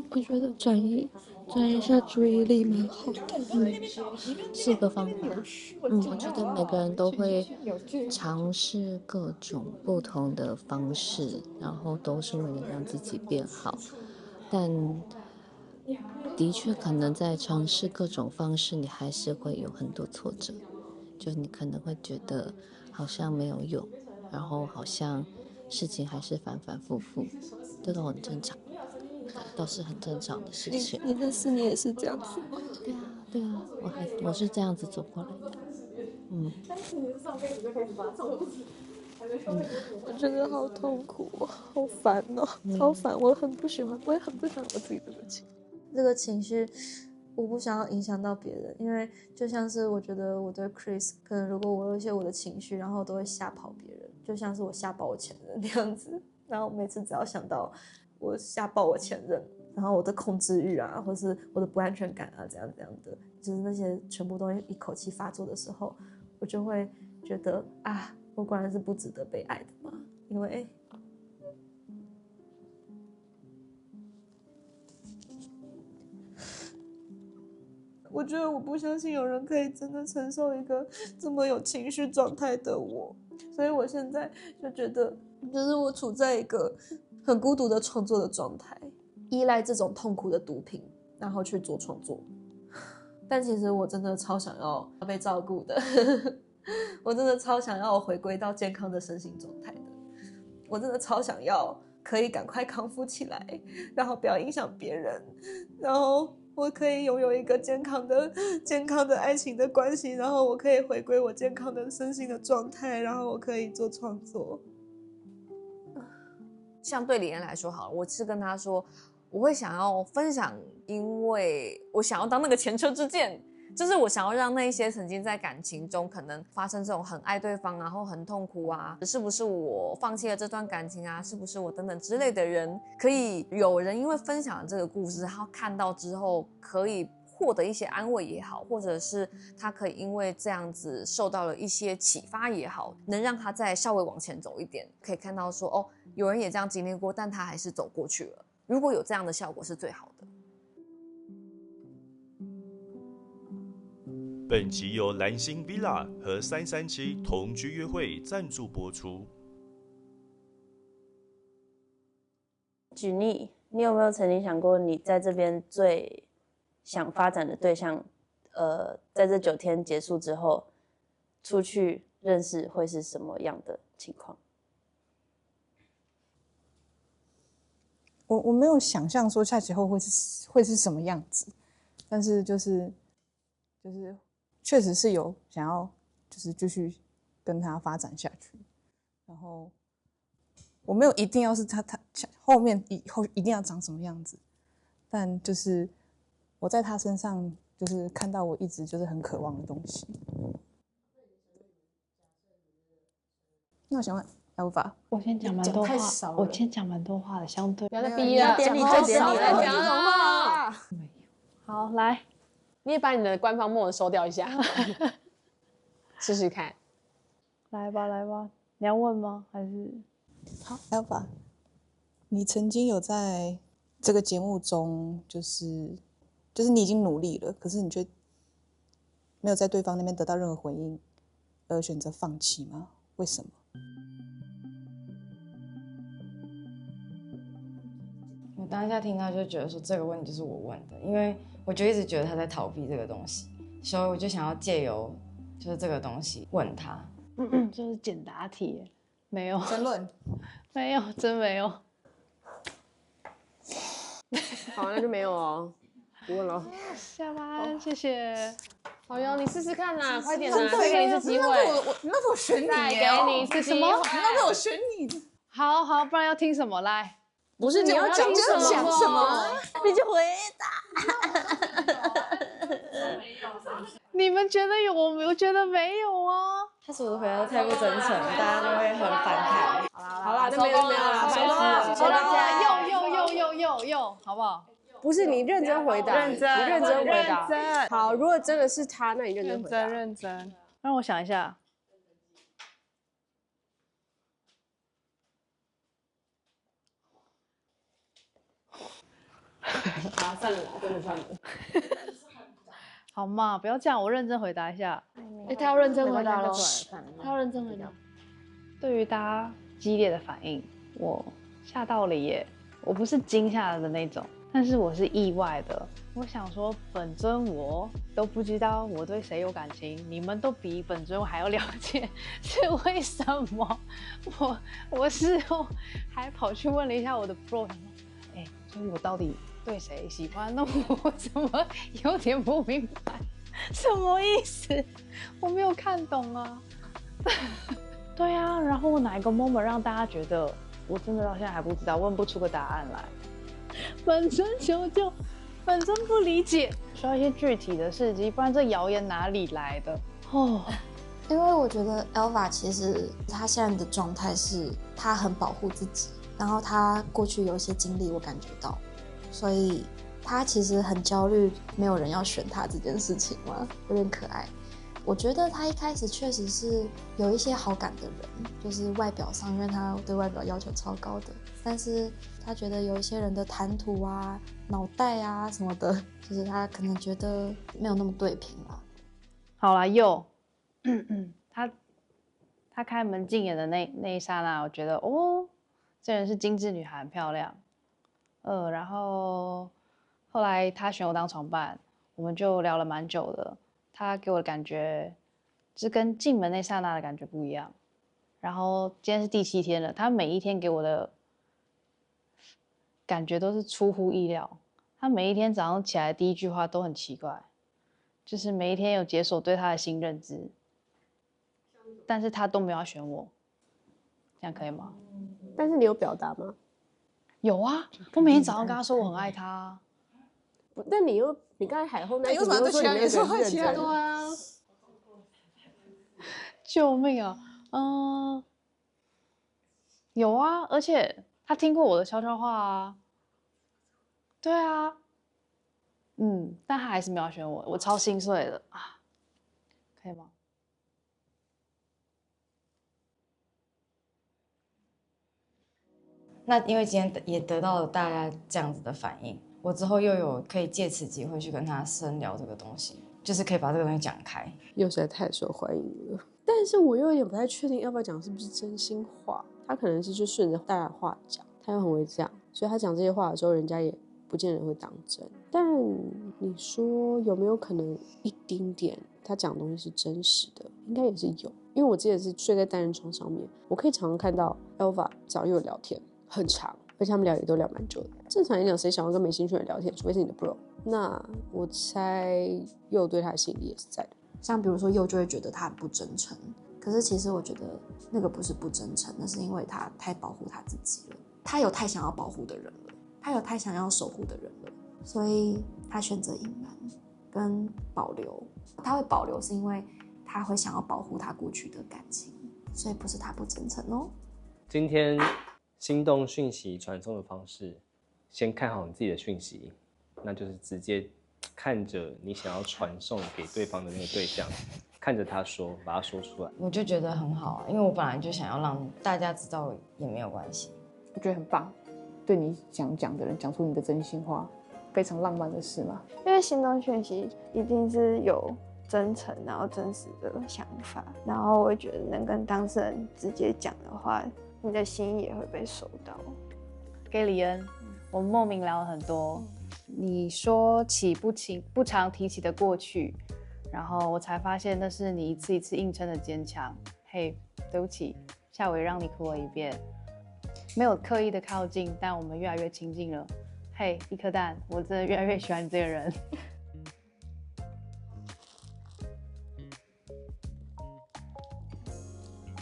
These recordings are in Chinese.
我觉得转移一下注意力蛮好的，是个方法。我觉得每个人都会尝试各种不同的方式，然后都是为了让自己变好。但的确，可能在尝试各种方式，你还是会有很多挫折，就你可能会觉得好像没有用，然后好像事情还是反反复复，这都很正常，都是很正常的事情。你认识你也是这样子吗？对啊，我是这样子走过来的。我觉得好痛苦哦，好烦哦，超烦！我很不喜欢，我也很不喜欢我自己这个情绪。这个情绪，我不想要影响到别人，因为就像是我觉得我对 Chris，可能如果我有一些我的情绪，然后都会吓跑别人，就像是我吓爆我前任那样子。然后每次只要想到我吓爆我前任，然后我的控制欲啊，或是我的不安全感啊，怎样怎样的，就是那些全部都一口气发作的时候，我就会觉得啊，我果然是不值得被爱的嘛，因为我觉得我不相信有人可以真的承受一个这么有情绪状态的我，所以我现在就觉得，就是我处在一个很孤独的创作的状态，依赖这种痛苦的毒品，然后去做创作。但其实我真的超想要被照顾的，我真的超想要回归到健康的身心状态的，我真的超想要可以赶快康复起来，然后不要影响别人，然后我可以拥有一个健康的爱情的关系，然后我可以回归我健康的身心的状态，然后我可以做创作。像对李安来说好了，我是跟他说，我会想要分享，因为我想要当那个前车之鉴，就是我想要让那一些曾经在感情中可能发生这种很爱对方然后很痛苦啊，是不是我放弃了这段感情啊，是不是我等等之类的人，可以有人因为分享了这个故事，然后看到之后可以获得一些安慰也好，或者是他可以因为这样子受到了一些启发也好，能让他再稍微往前走一点，可以看到说哦，有人也这样经历过，但他还是走过去了。如果有这样的效果是最好的。本集由蓝星 Villa 和337同居约会赞助播出。举例，你有没有曾经想过，你在这边最想发展的对象，在这9天结束之后，出去认识会是什么样的情况？我没有想象说下节后会是什么样子，但是就是确实是有想要就是继续跟他发展下去，然后我没有一定要是他后面以后一定要长什么样子，但就是我在他身上就是看到我一直就是很渴望的东西。那我想问Alpha，我先讲蛮多话，我先讲蛮多话的，相对不要再逼了，点你好就点你了，少在讲这种话。没有。好，来，你也把你的官方默收掉一下，试试看。来吧，你要问吗？还是好 Alpha， 你曾经有在这个节目中就是你已经努力了，可是你却没有在对方那边得到任何回应，而选择放弃吗？为什么？我当下听到就觉得说这个问题就是我问的，因为我就一直觉得他在逃避这个东西，所以我就想要借由就是这个东西问他。就是简答题，没有争论，没有，真没有。好，那就没有哦，不问了。下班，谢谢。好哟，你试试看啦，快点啦，再给你一次机会。那是我选你耶，再给你一次机会。那是我选你。好，不然要听什么？来，不是你要讲什么？你就回答。你们觉得有，我觉得没有啊。他所有的回答都太不真诚，大家就会很反感。好啦，那没有啦，收工了，谢谢大家。又，好不好？不是你认真回答，你认真回答。好，如果真的是他，那你认真回答。认真。让我想一下。啊，算了啦，真的算了。好嘛，不要这样，我认真回答一下。他要认真回答喽，算了他要认真回答。对于大家激烈的反应，我吓到了耶！我不是惊吓的那种，但是我是意外的。我想说，本尊我都不知道我对谁有感情，你们都比本尊我还要了解，是为什么？我事后还跑去问了一下我的 bro， 所以我到底对谁喜欢？那我怎么有点不明白，什么意思？我没有看懂啊。对啊，然后哪一个 moment 让大家觉得我真的到现在还不知道，问不出个答案来？本尊求救，本尊不理解，需要一些具体的事迹，不然这谣言哪里来的？哦，因为我觉得 Elva 其实她现在的状态是她很保护自己，然后她过去有一些经历我感觉到，所以她其实很焦虑，没有人要选她这件事情嘛，有点可爱。我觉得他一开始确实是有一些好感的人，就是外表上，因为他对外表要求超高的，但是他觉得有一些人的谈吐啊、脑袋啊什么的，就是他可能觉得没有那么对平吧。好啦，他开门进眼的那一刹那，我觉得哦，这人是精致女孩，很漂亮。然后后来他选我当床伴，我们就聊了蛮久的。他给我的感觉是跟进门那刹那的感觉不一样。然后今天是第7天了，他每一天给我的感觉都是出乎意料。他每一天早上起来第一句话都很奇怪，就是每一天有解锁对他的新认知，但是他都没有要选我，这样可以吗？但是你有表达吗？有啊，我每天早上跟他说我很爱他。但你刚才海后那一集，你又说你没有认真，对啊，救命啊！有啊，而且他听过我的悄悄话啊。对啊，但他还是没有选我，我超心碎的啊，可以吗？那因为今天也得到了大家这样子的反应，我之后又有可以借此机会去跟他深聊这个东西，就是可以把这个东西讲开。又实在太受欢迎了，但是我又有点不太确定要不要讲是不是真心话。他可能是就顺着大家的话讲，他又很会这样，所以他讲这些话的时候，人家也不见得会当真。但你说有没有可能一丁点他讲的东西是真实的？应该也是有，因为我之前是睡在单人床上面，我可以常常看到 Elva 找佑聊天，很长，而且他们聊也都聊蛮久的。正常来讲，谁想要跟没兴趣的人聊天，除非是你的 bro。那我猜佑对他的吸引力也是在的。像比如说佑就会觉得他很不真诚，可是其实我觉得那个不是不真诚，那是因为他太保护他自己了，他有太想要保护的人了，他有太想要守护的人了，所以他选择隐瞒跟保留。他会保留是因为他会想要保护他过去的感情，所以不是他不真诚哦。今天心动讯息传送的方式，先看好你自己的讯息，那就是直接看着你想要传送给对方的那个对象，看着他说，把它说出来。我就觉得很好，因为我本来就想要让大家知道也没有关系。我觉得很棒，对你想讲的人讲出你的真心话，非常浪漫的事嘛。因为心动讯息一定是有真诚然后真实的想法，然后我觉得能跟当事人直接讲的话，你的心也会被收到。给李恩，我们莫名聊了很多。你说起不常提起的过去，然后我才发现那是你一次一次硬撑的坚强。嘿，对不起，下回让你哭了一遍。没有刻意的靠近，但我们越来越亲近了。嘿，一颗蛋，我真的越来越喜欢你这个人。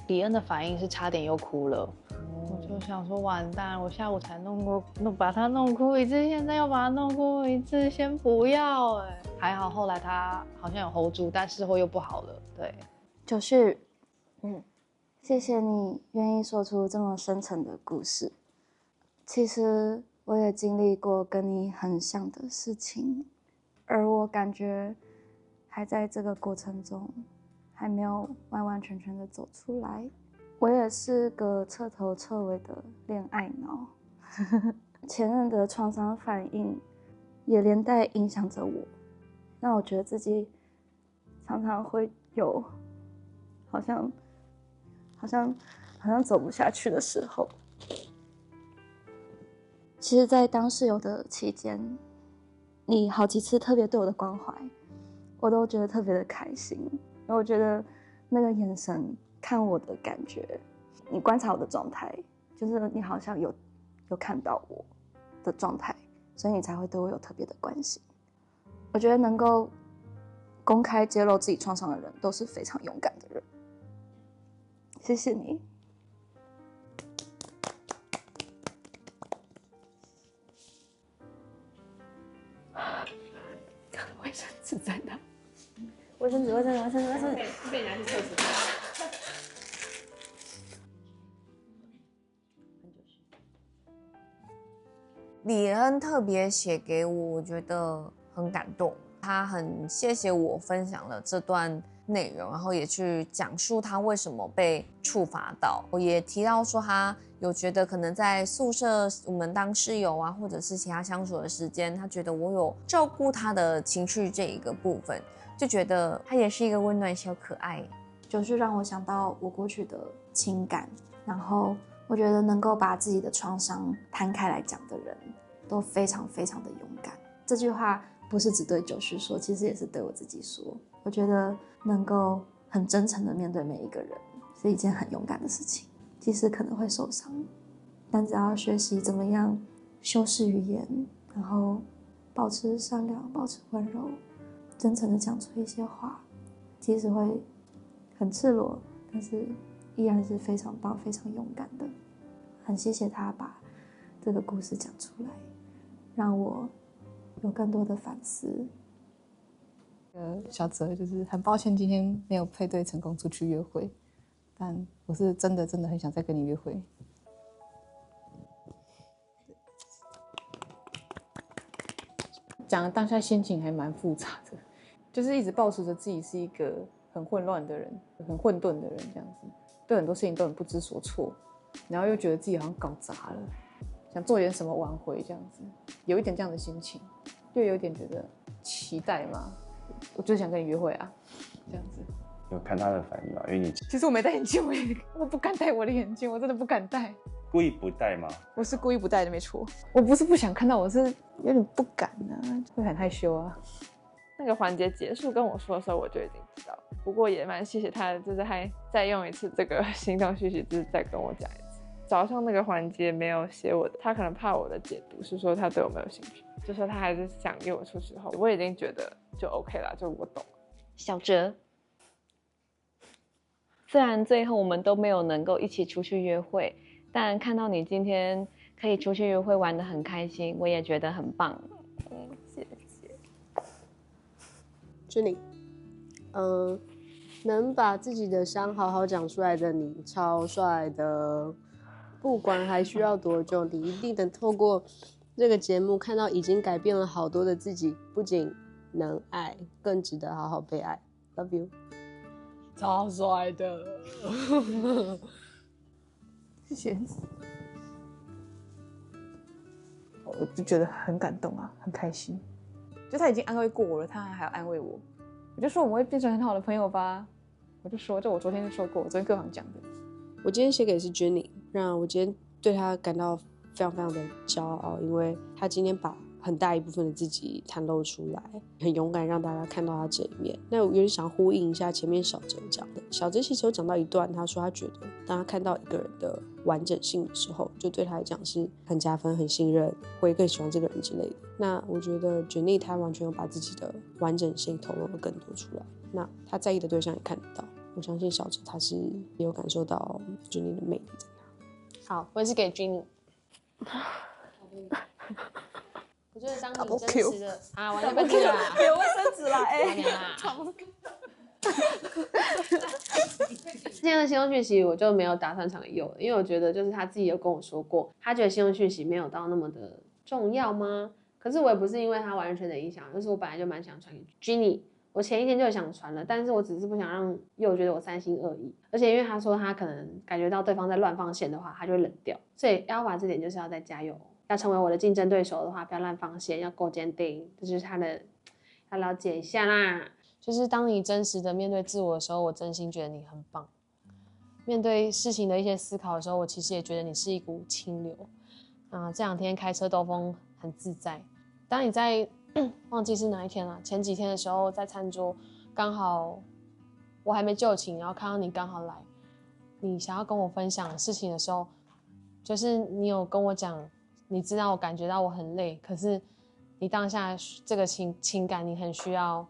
李恩的反应是差点又哭了。我就想说完蛋，我下午才把他弄哭一次，现在又把他弄哭一次，先不要还好后来他好像有 hold 住，但事后又不好了。对，九旭，谢谢你愿意说出这么深沉的故事。其实我也经历过跟你很像的事情，而我感觉还在这个过程中，还没有完完全全的走出来。我也是个彻头彻尾的恋爱脑，前任的创伤反应也连带影响着我，让我觉得自己常常会有好像走不下去的时候。其实，在当室友的期间，你好几次特别对我的关怀，我都觉得特别的开心。然后我觉得那个眼神看我的感觉，你观察我的状态，就是你好像有看到我的状态，所以你才会对我有特别的关心。我觉得能够公开揭露自己创伤的人，都是非常勇敢的人。谢谢你。卫生纸在哪？卫生纸。被拿去厕所。李恩特别写给我，我觉得很感动。他很谢谢我分享了这段内容，然后也去讲述他为什么被处罚到。我也提到说，他有觉得可能在宿舍我们当室友啊，或者是其他相处的时间，他觉得我有照顾他的情绪这一个部分，就觉得他也是一个温暖小可爱。就是让我想到我过去的情感，然后我觉得能够把自己的创伤摊开来讲的人，都非常非常的勇敢。这句话不是只对九旭说，其实也是对我自己说。我觉得能够很真诚的面对每一个人，是一件很勇敢的事情。即使可能会受伤，但只要学习怎么样修饰语言，然后保持善良，保持温柔，真诚的讲出一些话，即使会很赤裸，但是依然是非常棒、非常勇敢的。很谢谢他把这个故事讲出来，让我有更多的反思。小泽就是很抱歉今天没有配对成功出去约会，但我是真的很想再跟你约会。讲的当下心情还蛮复杂的，就是一直抱持着自己是一个很混乱的人，很混沌的人这样子，对很多事情都很不知所措，然后又觉得自己好像搞砸了，想做点什么挽回这样子，有一点这样的心情，又有点觉得期待嘛，我就是想跟你约会啊，这样子。有看他的反应吗？因为你其实我没戴眼镜，我不敢戴我的眼镜，我真的不敢戴。故意不戴吗？我是故意不戴的，没错。我不是不想看到，我是有点不敢啊，会很害羞啊。那个环节结束跟我说的时候，我就已经知道。不过也蛮谢谢他的，就是还再用一次这个行动讯息，就是再跟我讲一次。早上那个环节没有写我的，他可能怕我的解读是说他对我没有兴趣，就说他还是想约我出去后，我已经觉得就 OK 啦，就我懂。小哲，虽然最后我们都没有能够一起出去约会，但看到你今天可以出去约会玩得很开心，我也觉得很棒。谢谢。是你，能把自己的伤好好讲出来的你，超帅的。不管还需要多久，你一定能透过这个节目看到已经改变了好多的自己，不仅能爱，更值得好好被爱。Love you， 超帅的，谢谢。我就觉得很感动啊，很开心。就他已经安慰过我了，他还要安慰我。我就说我们会变成很好的朋友吧。我就说，这我昨天就说过，我昨天课堂讲的。我今天写给的是 Jenny， 让我今天对她感到非常非常的骄傲，因为她今天把很大一部分的自己袒露出来，很勇敢让大家看到她这一面。那我有点想呼应一下前面小哲讲的，小哲其实有讲到一段，他说他觉得当他看到一个人的完整性的时候，就对他来讲是很加分、很信任，会更喜欢这个人之类的。那我觉得 Jenny 她完全有把自己的完整性投入了更多出来，那她在意的对象也看得到。我相信小哲他是也有感受到 Jenny 的魅力在哪。好，我也是给 Jenny。我觉得当你真实的啊，完全被听了啦，有卫生纸啦，哎，现在的信用讯息我就没有打算传给佑了，因为我觉得就是他自己有跟我说过，他觉得信用讯息没有到那么的重要吗？可是我也不是因为他完全的影响，就是我本来就蛮想传给 Jenny。我前一天就想传了，但是我只是不想让佑觉得我三心二意，而且因为他说他可能感觉到对方在乱放线的话，他就会冷掉，所以Alva这点就是要再加油要成为我的竞争对手的话，不要乱放线，要够坚定，这就是他的，要了解一下啦。就是当你真实的面对自我的时候，我真心觉得你很棒。面对事情的一些思考的时候，我其实也觉得你是一股清流。这2天开车兜风很自在。当你在忘记是哪一天了，前几天的时候在餐桌，刚好我还没就寝，然后看到你刚好来，你想要跟我分享事情的时候，就是你有跟我讲，你知道我感觉到我很累，可是你当下这个情感你很需要，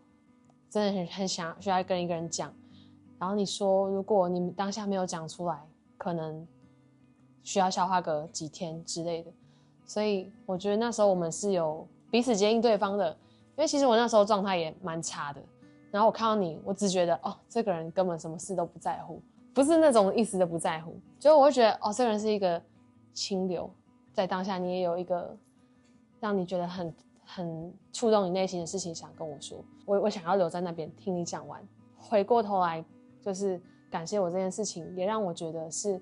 真的很需要跟一个人讲。然后你说，如果你当下没有讲出来，可能需要消化个几天之类的。所以我觉得那时候我们是有彼此接应对方的，因为其实我那时候状态也蛮差的。然后我看到你，我只觉得这个人根本什么事都不在乎，不是那种一时的不在乎，就我会觉得这个人是一个清流，在当下你也有一个让你觉得很触动你内心的事情想跟我说，我想要留在那边听你讲完，回过头来就是感谢我这件事情，也让我觉得是，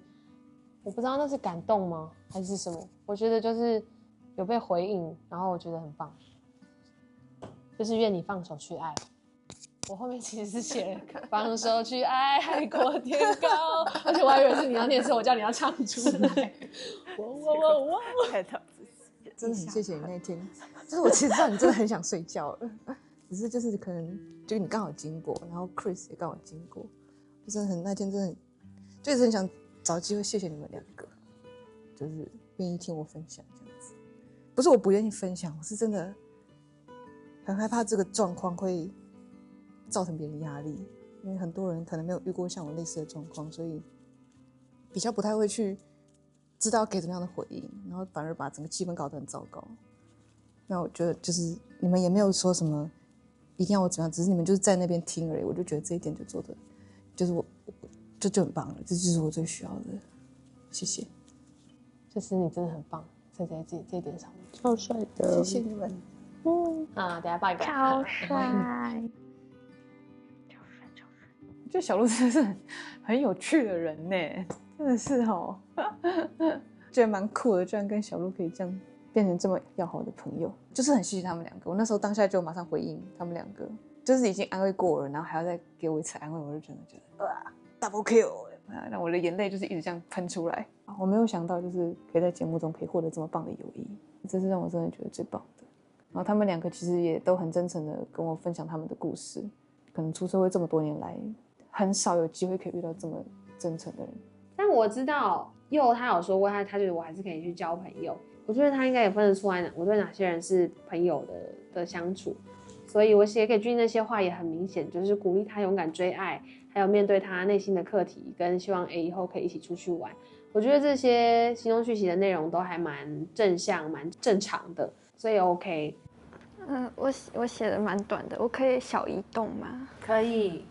我不知道那是感动吗还是什么，我觉得就是有被回应，然后我觉得很棒，就是愿你放手去爱。我后面其实是写了放手去爱，海阔天高，而且我还以为是你要念，是我叫你要唱出来。哇！太讨厌，真的很谢谢你那天，就是我其实知道你真的很想睡觉了，只是就是可能就你刚好经过，然后 Chris 也刚好经过，就真的那天真的就一直很想找机会谢谢你们2个，就是愿意听我分享这样子。不是我不愿意分享，我是真的很害怕这个状况会造成别人压力，因为很多人可能没有遇过像我类似的状况，所以比较不太会去知道给怎么样的回应，然后反而把整个气氛搞得很糟糕。那我觉得就是你们也没有说什么一定要我怎么样，只是你们就是在那边听而已。我就觉得这一点就做的，就是我就很棒了，这就是我最需要的。谢谢，就是你真的很棒，在这一点上面超帅的，谢谢你们。等一下抱一个，超帅。就小鹿真的是很有趣的人呢，真的是觉得蛮酷的，居然跟小鹿可以这样变成这么要好的朋友，就是很谢谢他们2个。我那时候当下就马上回应他们2个，就是已经安慰过了，然后还要再给我一次安慰，我就真的觉得double kill，让我的眼泪就是一直这样喷出来。我没有想到就是可以在节目中可以获得这么棒的友谊，这是让我真的觉得最棒的。然后他们2个其实也都很真诚的跟我分享他们的故事，可能出社会这么多年来，很少有机会可以遇到这么真诚的人。但我知道佑他有说过他觉得我还是可以去交朋友，我觉得他应该也分得出来我对哪些人是朋友的相处，所以我写给君那些话也很明显，就是鼓励他勇敢追爱，还有面对他内心的课题，跟希望以后可以一起出去玩。我觉得这些行动讯息的内容都还蛮正向蛮正常的，所以 OK。我写的蛮短的，我可以小移动吗？可以。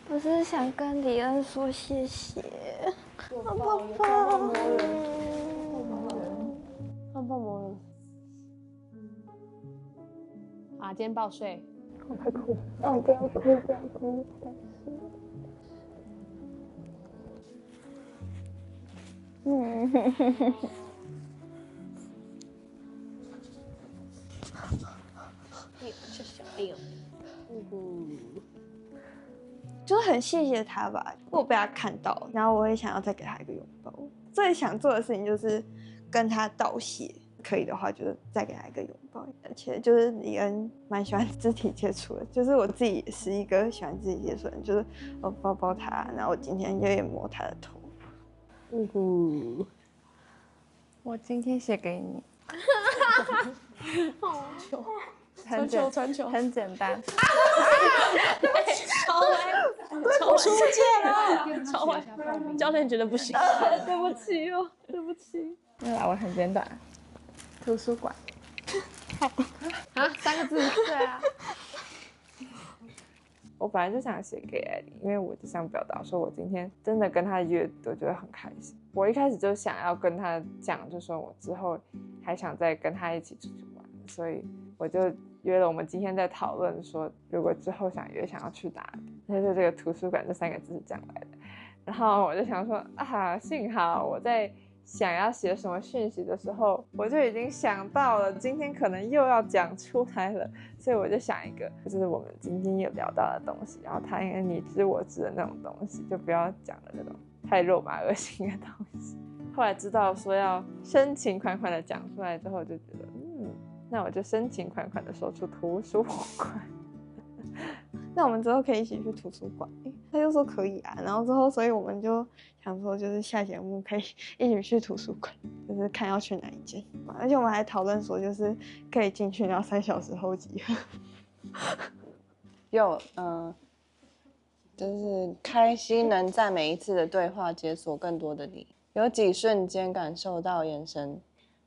我是想跟李恩说谢谢。抱抱魔人。今天抱睡。我快哭了。不要哭，不要哭。就是很谢谢他吧，我被他看到，然后我也想要再给他一个拥抱。最想做的事情就是跟他道谢，可以的话就是再给他一个拥抱。而且就是李恩蛮喜欢肢体接触的，就是我自己也是一个喜欢肢体接触的人，就是我抱抱他，然后我今天也摸他的头。我今天写给你。传球，很简单。超出界了，超坏，教练觉得不行。对不起哦，对不起。那我很简短，图书馆。3个字。对啊。我本来就想写给艾莉，因为我就想表达说，我今天真的跟她约，我觉得很开心。我一开始就想要跟她讲，就说我之后还想再跟她一起出去玩，所以我就约了我们今天在讨论说，如果之后想约，想要去哪里，就是这个图书馆这3个字是这样来的。然后我就想说幸好我在想要写什么讯息的时候，我就已经想到了今天可能又要讲出来了，所以我就想一个，就是我们今天有聊到的东西，然后他应该你知我知的那种东西，就不要讲的那种太肉麻恶心的东西。后来知道说要深情款款的讲出来之后，就觉得那我就深情款款的说出图书馆。那我们之后可以一起去图书馆，他就说可以啊，然后之后，所以我们就想说，就是下节目可以一起去图书馆，就是看要去哪一间，而且我们还讨论说，就是可以进去，然后3小时后集合。就是开心能在每一次的对话解锁更多的你，有几瞬间感受到眼神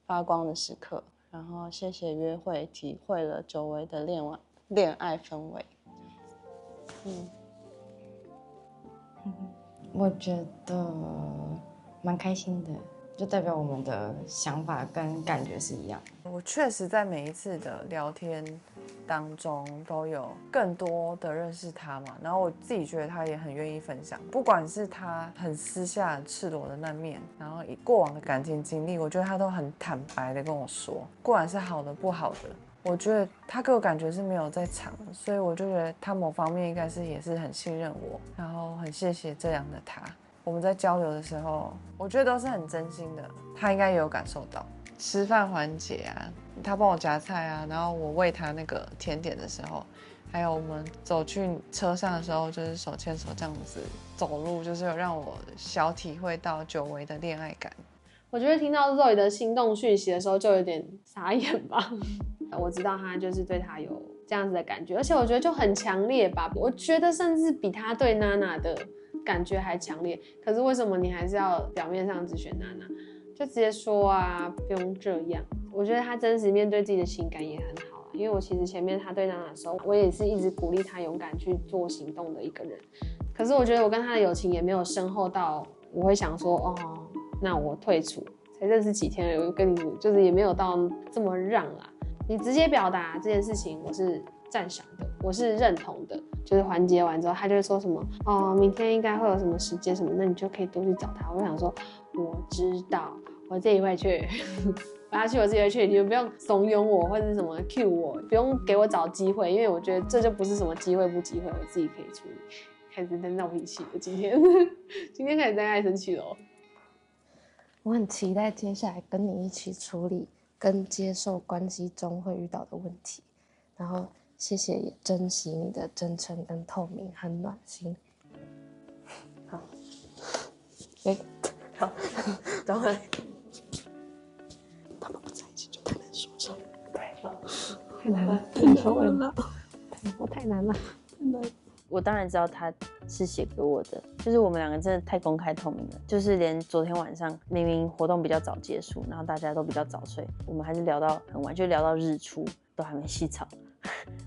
发光的时刻，然后谢谢约会，体会了久违的恋爱氛围。我觉得蛮开心的，就代表我们的想法跟感觉是一样。我确实在每一次的聊天当中都有更多的认识他嘛，然后我自己觉得他也很愿意分享，不管是他很私下赤裸的那面，然后以过往的感情经历，我觉得他都很坦白的跟我说，不管是好的不好的，我觉得他给我感觉是没有在藏的，所以我就觉得他某方面应该是也是很信任我，然后很谢谢这样的他。我们在交流的时候，我觉得都是很真心的，他应该也有感受到。吃饭环节啊，他帮我夹菜啊，然后我喂他那个甜点的时候，还有我们走去车上的时候，就是手牵手这样子走路，就是有让我小体会到久违的恋爱感。我觉得听到 Zoe 的心动讯息的时候，就有点傻眼吧。我知道他就是对他有这样子的感觉，而且我觉得就很强烈吧。我觉得甚至比他对娜娜的感觉还强烈。可是为什么你还是要表面上只选娜娜？就直接说啊，不用这样。我觉得他真实面对自己的情感也很好啊。因为我其实前面他对娜娜的时候，我也是一直鼓励他勇敢去做行动的一个人。可是我觉得我跟他的友情也没有深厚到我会想说，哦，那我退出。才认识几天了，我跟你就是也没有到这么让啦。你直接表达这件事情，我是赞赏的，我是认同的。就是环节完之后，他就会说什么哦，明天应该会有什么时间什么，那你就可以多去找他。我想说，我知道，我自己会去，我要去，我自己会去，你们不用怂恿我或者是什么 cue 我，不用给我找机会，因为我觉得这就不是什么机会不机会，我自己可以处理。开始在闹脾气了，今天开始在爱生气了哦。我很期待接下来跟你一起处理跟接受关系中会遇到的问题，然后谢谢也珍惜你的真诚跟透明，很暖心。好，好，等会他们不在一起就太难说上，对，太难了，太难了，我太难了，真的。我当然知道他是写给我的，就是我们两个真的太公开透明了，就是连昨天晚上明明活动比较早结束，然后大家都比较早睡，我们还是聊到很晚，就聊到日出都还没洗澡。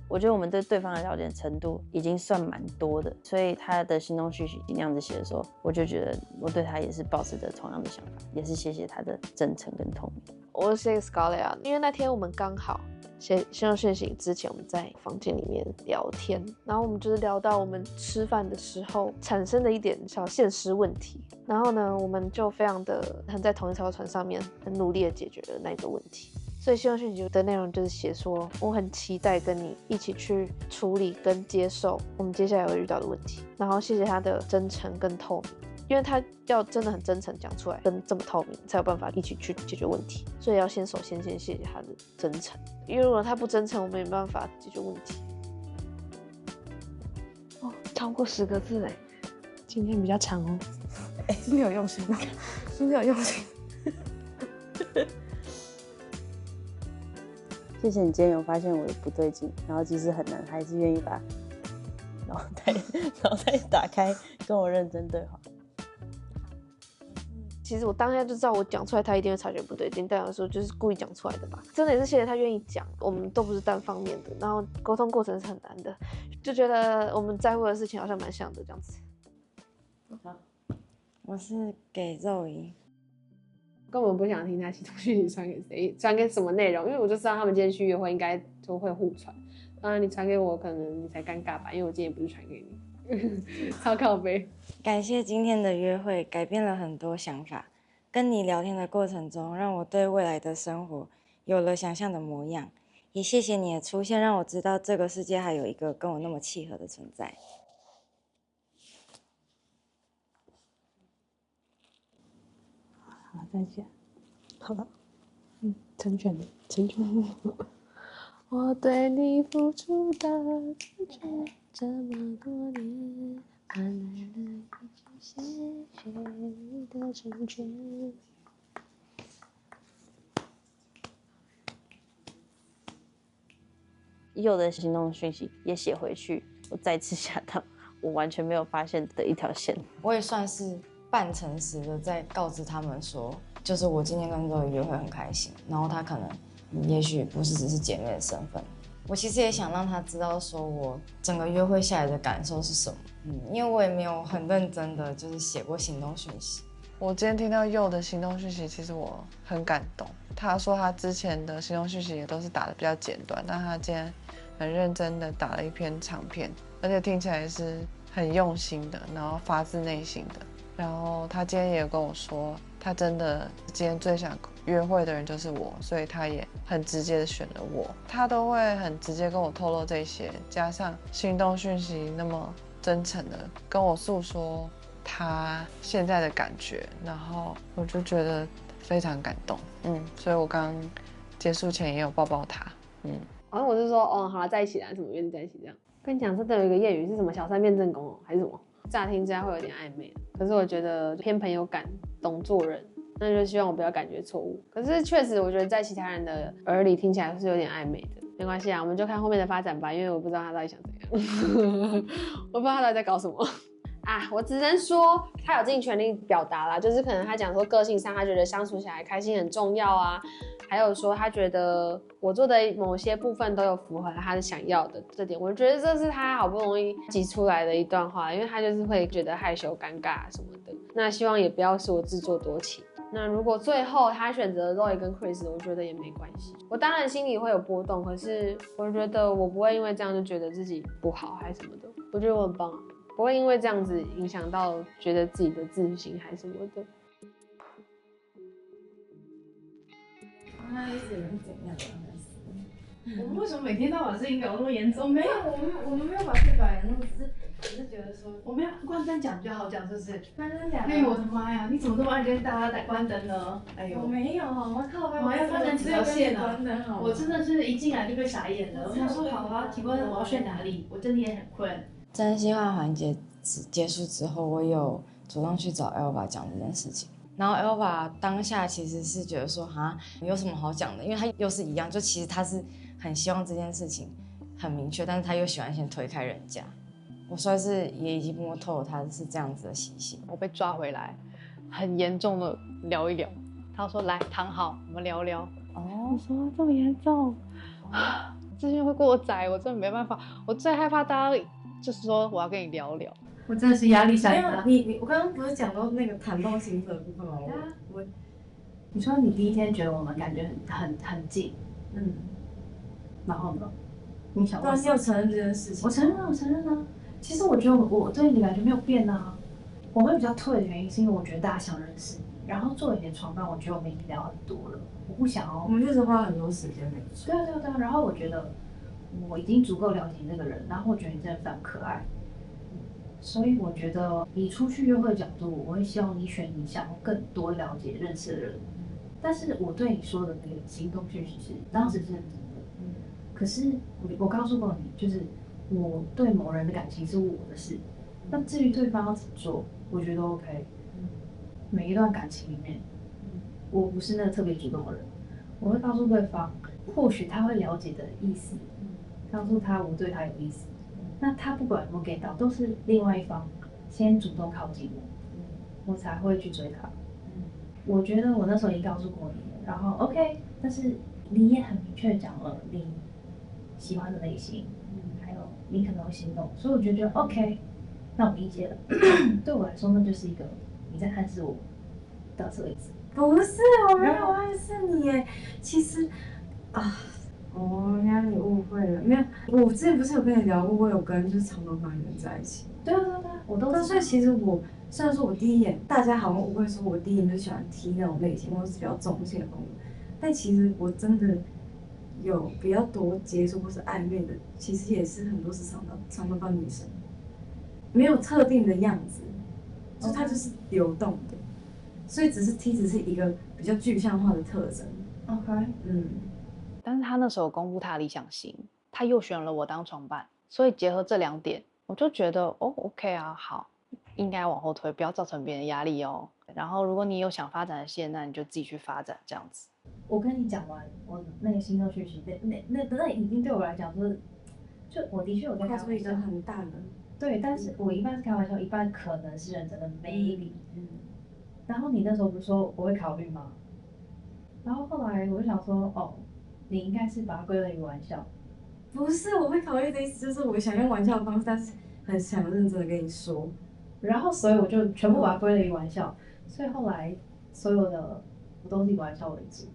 我觉得我们对对方的了解程度已经算蛮多的，所以他的心动讯息那样子写的时候，我就觉得我对他也是抱持着同样的想法，也是谢谢他的真诚跟透明。我写给 Scarlett， 因为那天我们刚好写信用讯息之前，我们在房间里面聊天，然后我们就是聊到我们吃饭的时候产生的一点小现实问题，然后呢，我们就非常的在同一条船上面，很努力的解决了那个问题。所以信用讯息的内容就是写说，我很期待跟你一起去处理跟接受我们接下来会遇到的问题，然后谢谢他的真诚跟透明。因为他要真的很真诚讲出来，跟这么透明，才有办法一起去解决问题。所以要先谢谢他的真诚，因为如果他不真诚，我们没办法解决问题。哦，超过10个字哎，今天比较长哦。哎，今天有用心，今天有用心。谢谢你今天有发现我的不对劲，然后即使很难，还是愿意把脑袋打开，跟我认真对话。其实我当下就知道，我讲出来他一定会察觉不对劲，但有时候就是故意讲出来的吧。真的也是谢谢他愿意讲，我们都不是单方面的，然后沟通过程是很难的，就觉得我们在乎的事情好像蛮像的这样子。好，我是给肉姨，根本不想听他系统讯息传给谁，传给什么内容，因为我就知道他们今天去约会应该就会互传。当然你传给我，可能你才尴尬吧，因为我今天不是传给你，超靠背。感谢今天的约会，改变了很多想法。跟你聊天的过程中，让我对未来的生活有了想象的模样。也谢谢你的出现，让我知道这个世界还有一个跟我那么契合的存在。好，再见。好了，成全了，成全了。我对你付出的感觉，这么多年，换来了一句谢谢你的成全。佑的行动讯息也写回去，我再次吓到，我完全没有发现的一条线。我也算是半诚实的在告知他们说，就是我今天跟周瑜约会很开心，然后他可能也许不是只是姐妹的身份。我其实也想让他知道，说我整个约会下来的感受是什么。因为我也没有很认真的就是写过行动讯息。我今天听到佑的行动讯息，其实我很感动。他说他之前的行动讯息也都是打的比较简短，但他今天很认真的打了一篇长篇，而且听起来是很用心的，然后发自内心的。然后他今天也跟我说，他真的今天最想约会的人就是我，所以他也很直接的选了我。他都会很直接跟我透露这些，加上行动讯息那么真诚的跟我诉说他现在的感觉，然后我就觉得非常感动。所以我刚结束前也有抱抱他。好像我是说，哦，好了，在一起啦，什么约定在一起这样。跟你讲，真的有一个谚语是什么？小三变正宫哦，还是什么？乍听之下会有点暧昧，可是我觉得偏朋友感，懂做人，那就希望我不要感觉错误。可是确实，我觉得在其他人的耳里听起来是有点暧昧的。没关系啊，我们就看后面的发展吧，因为我不知道他到底想怎样，我不知道他到底在搞什么。啊，我只能说他有尽全力表达啦，就是可能他讲说个性上他觉得相处起来开心很重要啊，还有说他觉得我做的某些部分都有符合他想要的这点，我觉得这是他好不容易挤出来的一段话，因为他就是会觉得害羞尴尬什么的，那希望也不要是我自作多情。那如果最后他选择 Roy 跟 Chris， 我觉得也没关系。我当然心里会有波动，可是我觉得我不会因为这样就觉得自己不好还是什么的，我觉得我很棒啊。不会因为这样子影响到觉得自己的自信还是什么的。那一直能怎样？我们为什么每天都把事情搞那么严重？没有，我们没有把事搞严重，只是觉得说我们要关灯讲比较好讲，是不是？关灯讲。哎呦我的妈呀！你怎么这么爱跟大家在关灯呢？哎呦，我没有，我靠，我要关灯几条线啊！我真的是一进来就被傻眼了。我想说好啊，请问我要睡哪里？我真的也很困。真心话环节结束之后，我有主动去找 Elva 讲这件事情。然后 Elva 当下其实是觉得说，哈，有什么好讲的？因为他又是一样，就其实他是很希望这件事情很明确，但是他又喜欢先推开人家。我算是也已经摸透了他是这样子的习性。我被抓回来，很严重的聊一聊。他说：“来，躺好，我们聊聊。”我说：“这么严重？资讯会过载，我真的没办法。我最害怕大家就是说我要跟你聊聊。”我真的是压力山大。我刚刚不是讲到那个袒露心声的部分吗？你说你第一天觉得我们感觉很近，然后呢？你想问？你有承认这件事情？我承认啊。其实我觉得我对你的感觉没有变啊。我会比较退的原因是因为我觉得大家想认识你，然后做一点床伴，我觉得我们已经聊很多了，我不想要。我们就是花很多时间没错。对啊。然后我觉得我已经足够了解你这个人，然后我觉得你真的非常可爱。所以我觉得以出去约会的角度，我会希望你选你想要更多了解认识的人。但是我对你说的那个行动讯息是当时是认真的，可是我告诉过你，就是我对某人的感情是我的事，那至于对方要怎么做，我觉得 OK。每一段感情里面，我不是那个特别主动的人，我会告诉对方，或许他会了解的意思，告诉他我对他有意思。那他不管有没有 get 到，都是另外一方先主动靠近我，我才会去追他。我觉得我那时候已经告诉过你了，然后 OK， 但是你也很明确讲了你喜欢的类型，还有你可能会心动，所以我觉得 OK， 那我理解了。对我来说，那就是一个你在暗示我到这个意思。不是，我没有暗示你耶。其实原来你误会了。没有，我之前不是有跟你聊过，我有跟就是长头发的人在一起。对啊。我都但所以其实我虽然说我第一眼大家好像误会说我第一眼就喜欢 T 那种类型，或是比较中性的风格，但其实我真的有比较多接触或是暧昧的，其实也是很多是长头发女生，没有特定的样子，就它就是流动的，所以T 只是一个比较具象化的特征。OK， 但是他那时候公布他的理想型，他又选了我当床伴，所以结合这2点，我就觉得哦 OK 啊，好，应该往后推，不要造成别人压力哦。然后如果你有想发展的线，那你就自己去发展这样子。我跟你讲完我那个心动讯息，那已经对我来讲就我的确有在开玩笑，一个很大的。对，但是我一半是开玩笑，一半可能是认真的 maybe。然后你那时候不是说我会考虑吗？然后后来我就想说，哦，你应该是把它归类于玩笑。不是，我会考虑的意思就是我想用玩笑的方式，但是很想认真的跟你说。然后所以我就全部把它归类于玩笑，所以后来所有的我都是以玩笑为主，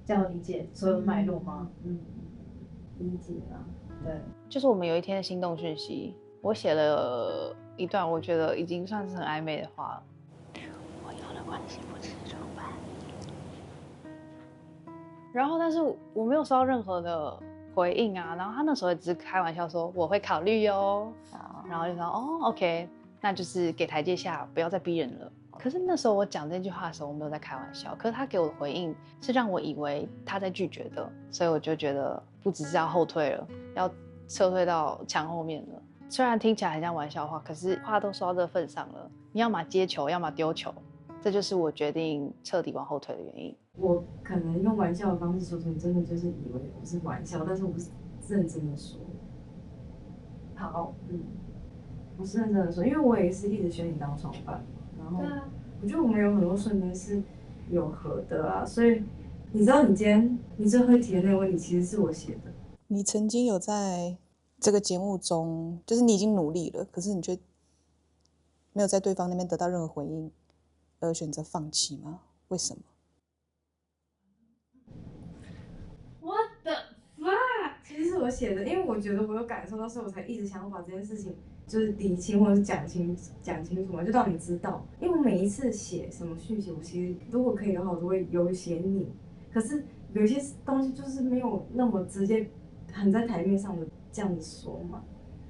这样理解所有的脉络吗？理解啊。对，就是我们有一天的心动讯息，我写了一段我觉得已经算是很暧昧的话了。我要的关系不是床伴。然后但是我没有收到任何的回应啊，然后他那时候只是开玩笑说我会考虑哟，然后就说哦 OK， 那就是给台阶下，不要再逼人了。可是那时候我讲这句话的时候，我没有在开玩笑，可是他给我的回应是让我以为他在拒绝的，所以我就觉得不只是要后退了，要撤退到墙后面了。虽然听起来很像玩笑话，可是话都说到这份上了，你要么接球，要么丢球，这就是我决定彻底往后退的原因。我可能用玩笑的方式说出，你真的就是以为我是玩笑，但是我是认真的说。好，我是认真的说，因为我也是一直选你当床伴，然后我觉得我们有很多瞬间是有合的啊，所以你知道你今天你最后一题的那个问题其实是我写的。你曾经有在这个节目中，就是你已经努力了，可是你却没有在对方那边得到任何回应，而选择放弃吗？为什么？ What the fuck？ 其实是我写的，因为我觉得我有感受到，所以我才一直想要把这件事情就是理清或者是讲清楚嘛，就让你知道。因为我每一次写什么讯息，我其实如果可以的话，我都会有写你。可是有一些东西就是没有那么直接很在台面上的这样子说嘛。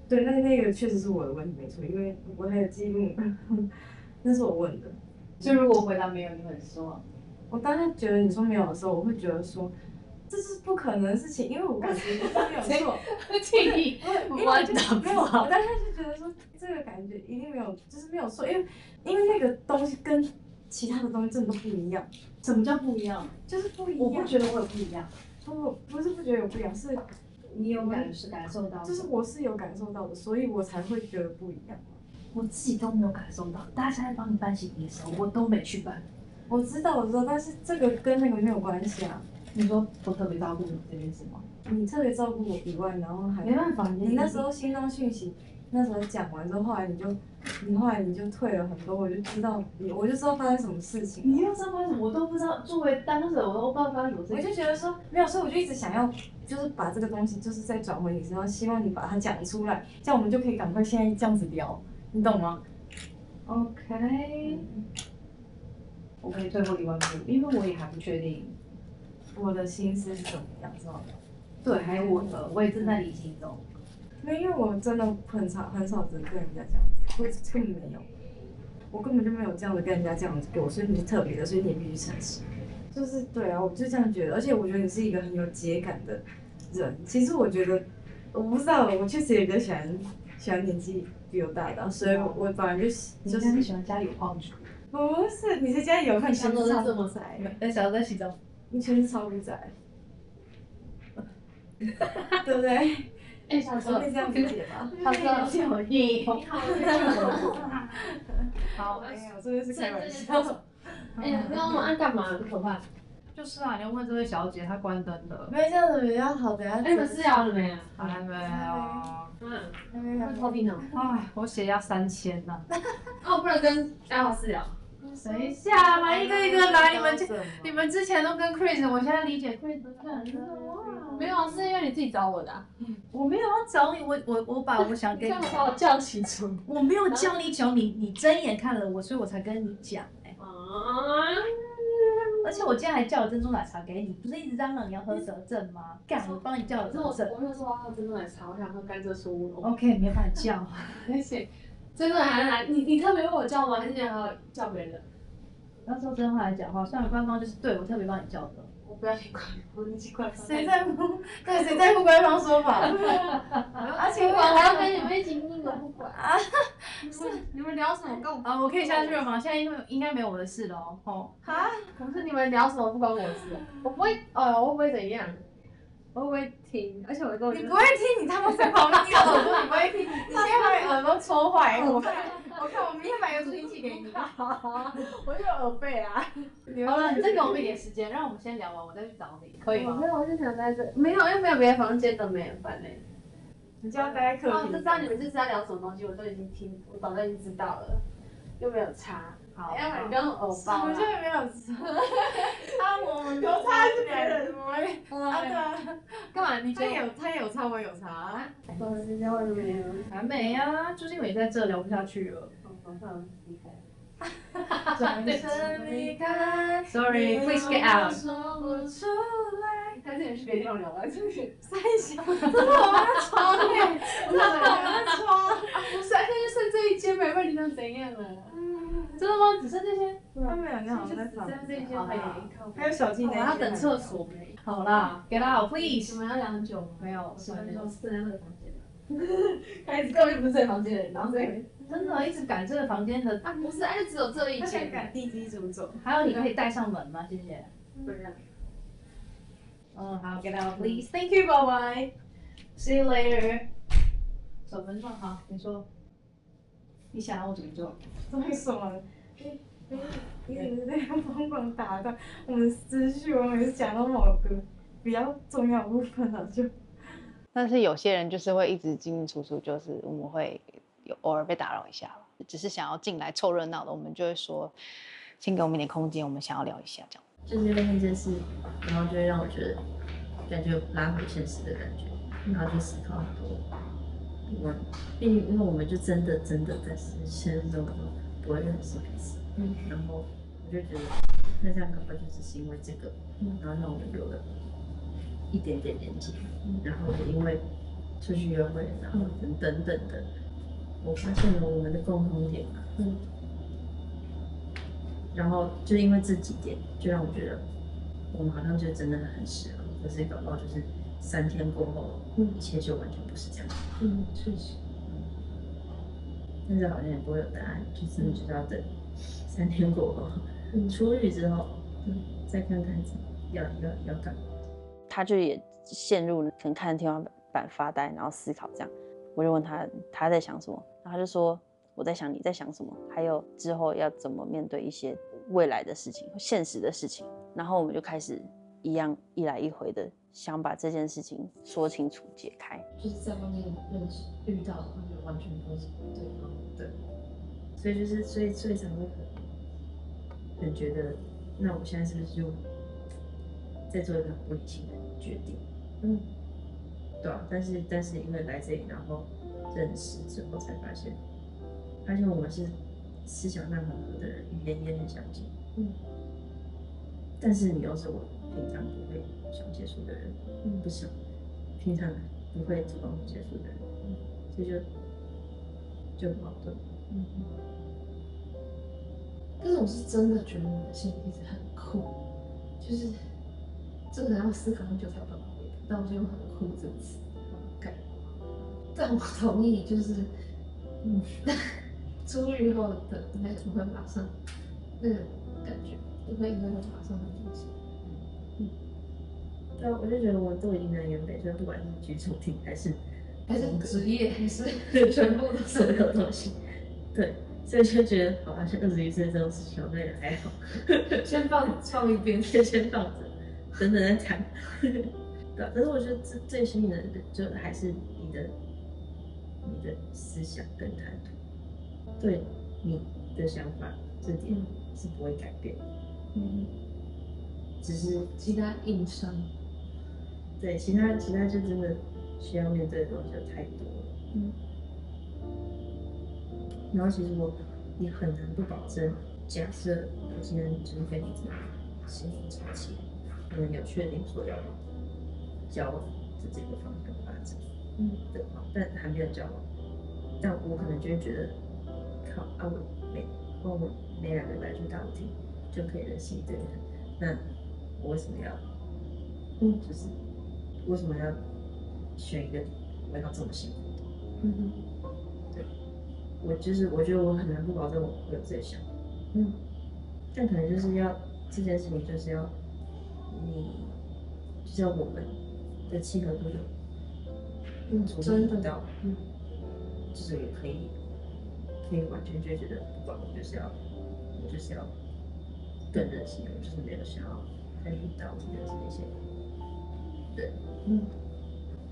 对，那个确实是我的问题没错，因为我还有记录，那是我问的。就如果回答没有，你会很失望。我当时觉得你说没有的时候，我会觉得说。 这是不可能的事情，因为我感觉没有错，建议我就没有，我当时就觉得说这个感觉一定没有，就是没有错，因为那个东西跟其他的东西真的都不一样。什么叫不一样？就是不一样。我不觉得我有不一样。不是不觉得有不一样，是你有感受到，就是我是有感受到的，所以我才会觉得不一样。我自己都没有感受到，大家在帮你办喜礼的时候，我都没去办。我知道，但是这个跟那个没有关系啊。 你说我特别照顾你这件事吗？你特别照顾我以外，然后还没办法，你那时候心动讯息，那时候讲完之后，后来你就退了很多，我就知道发生什么事情。你又知道发生什么，我都不知道。作为当事人，我都不知道发生什么事情。我就觉得说没有，所以我就一直想要，就是把这个东西就是再转回你身上，希望你把它讲出来，这样我们就可以赶快现在这样子聊，你懂吗 ？OK，我可以退后1万步，因为我也还不确定。 我的心思是怎么样，知道吗？对，还有我也正在理清中。因为我真的很少只跟人家这样子，我根本没有，我根本就没有这样子跟人家这样子过，所以你是特别的，所以你也必须诚实。就是对啊，我就这样觉得，而且我觉得你是一个很有节感的人。其实我觉得，我不知道，我确实也比较喜欢年纪比我大的，所以我反而就是喜欢家里有矿主。不是，你在家里有看全都是这么宅，小时候在洗澡。 你全是超不宅，对不对？哎，小时候可以这样理解吧？他知道有你好，好，哎呀，我真的是开玩笑。哎呀，不要那么爱干嘛？很可怕。就是啊，你要问这位小姐，她关灯了。没这样子比较好，等下。你们吃药了没啊？还没有。会偷听哦。哎，我血压3000呢。哦，不能跟阿华私聊。等一下嘛，一个一个来。你们之前都跟 Chris， 我现在理解 Chris 的感受。没有，是因为你自己找我的、啊。我没有要找你，我把我想跟你把我叫起床。我没有叫你讲，你睁眼看了我，所以我才跟你讲而且我今天还叫了珍珠奶茶给你，不是一直嚷嚷你要喝德政吗？干，我帮你叫了德政。我没有说我要喝珍珠奶茶，我想喝甘蔗酥乌龙。OK， 没有办法叫。而且珍珠奶茶，你特别为我叫吗？还是你还要叫别人的？要说真话来讲话，虽然官方就是对我特别帮你叫的。我不要听官方，你奇怪。谁在乎？对，谁在乎官方说法？而且我还要跟你们一起录，我不管啊。不是，你们聊什么跟我？我可以下去了吗？现在应该没有我的事了哦。哈？不是你们聊什么不关我的事，我不会，我会不会怎样？我会不会听？而且我都你不会听，你他妈在旁边，你耳朵你不会听，你先把你耳朵戳坏。我看我明天买个助听器给你。我就耳背啊。好了，你再给我们一点时间，让我们先聊完，我再去找你，可以吗？没有，我就想在这，没有，又没有别的房间都没有，烦嘞。你就要待在客厅。就知道你们这次要聊什么东西，我都已经听，我早就已经知道了，又没有差。好，要不然你不要偶包啦。我就没有差。我们有差是别人吗？对啊。干嘛？你他也有差，我也有差。我今天为什么没有？还没啊，就是因为你在这聊不下去了。算离开。转身离开。Sorry, please get out. 说不出来。他之前是别地方聊完，就是三小，真的我在床耶，真的我在床。不是，现在就剩这一间没问题，能怎样了？真的吗？只剩这些？他们两个好像在房间。只剩这一间还有小静那间。我要等厕所没？好啦 ，get out, please。我们要聊很久吗？没有，10分钟，剩在那个房间。开始根本就不是这个房间的人，然后真的一直赶这个房间的啊，不是，就只有这一间。赶地基主走。还有你可以带上门吗？谢谢。不让。好 ，get out, please. Thank you, bye bye. See you later. 9分钟，好，你说。你想要我怎么做？怎么说呢？你一直在疯狂打断我们思绪，我每次讲到某个比较重要的部分了就。但是有些人就是会一直进进出出，就是我们会有偶尔被打扰一下，只是想要进来凑热闹的，我们就会说，请给我们一点空间，我们想要聊一下这样。就是发现这件事，然后就会让我觉得，感觉拉回现实的感觉，然后去思考很多。毕竟因为我们就真的在现实中不会认识彼此，然后我就觉得，那这样搞不好就只是因为这个，然后让我们有了一点点连接，然后也因为出去约会，然后等的，我发现了我们的共同点嘛，然后就因为这几点，就让我觉得我们好像就真的很适合，可是搞到就是3天过后，一切就完全不是这样。确实。但是好像也不会有答案，就真的就是要等3天过后，出狱之后，再看看要干嘛。他就也陷入可能看天花板发呆，然后思考这样。我就问他在想什么，然后他就说我在想你在想什么，还有之后要怎么面对一些未来的事情、现实的事情。然后我们就开始一样一来一回的想把这件事情说清楚、解开。就是在外面认识遇到的话，就完全不是对方，对，所以就是所以才会很觉得，那我现在是不是就在做一个很不理性的决定？对啊，但是因为来这里，然后认识之后才发现我们是思想上很合的人，语言也很相近，但是你又是我平常不会想接触的人，不想平常不会主动接触的人，所以就很矛盾。但是我是真的觉得你的心理一直很酷，就是这个要思考很久才有办法回答，但我就用很酷这个词概念。但我同意，就是出狱后的那种会马上那个感觉，就会马上很明显。对，我就觉得我都已经南辕北辙，不管是居住地还是职业，是全部都所有东西，对，所以就觉得好像21岁这种事情，我也还好，先放一边，先放着，等再谈。对，但是我觉得最吸引人的就还是你的思想跟谈吐，对你的想法这点是不会改变的。只是其他硬伤，对其他就真的需要面对的东西就太多了。然后其实我也很难不保证，假设我今天就是跟你这样心灵长期，可能有确定说要交往的这个方向发展，的话，但还没有交往，但我可能就会觉得，靠啊，我每2个礼拜去大舞厅就可以认识一堆人，那我为什么要，就是为什么要选一个我要这么辛苦的？对，我觉得我很难不保证我会有这个想法，但可能就是要这件事情就是要就是要我们的契合度有真的到，就是我可以完全就觉得不管我就是要更认识你，我就是没有想要再遇到我认识那些人，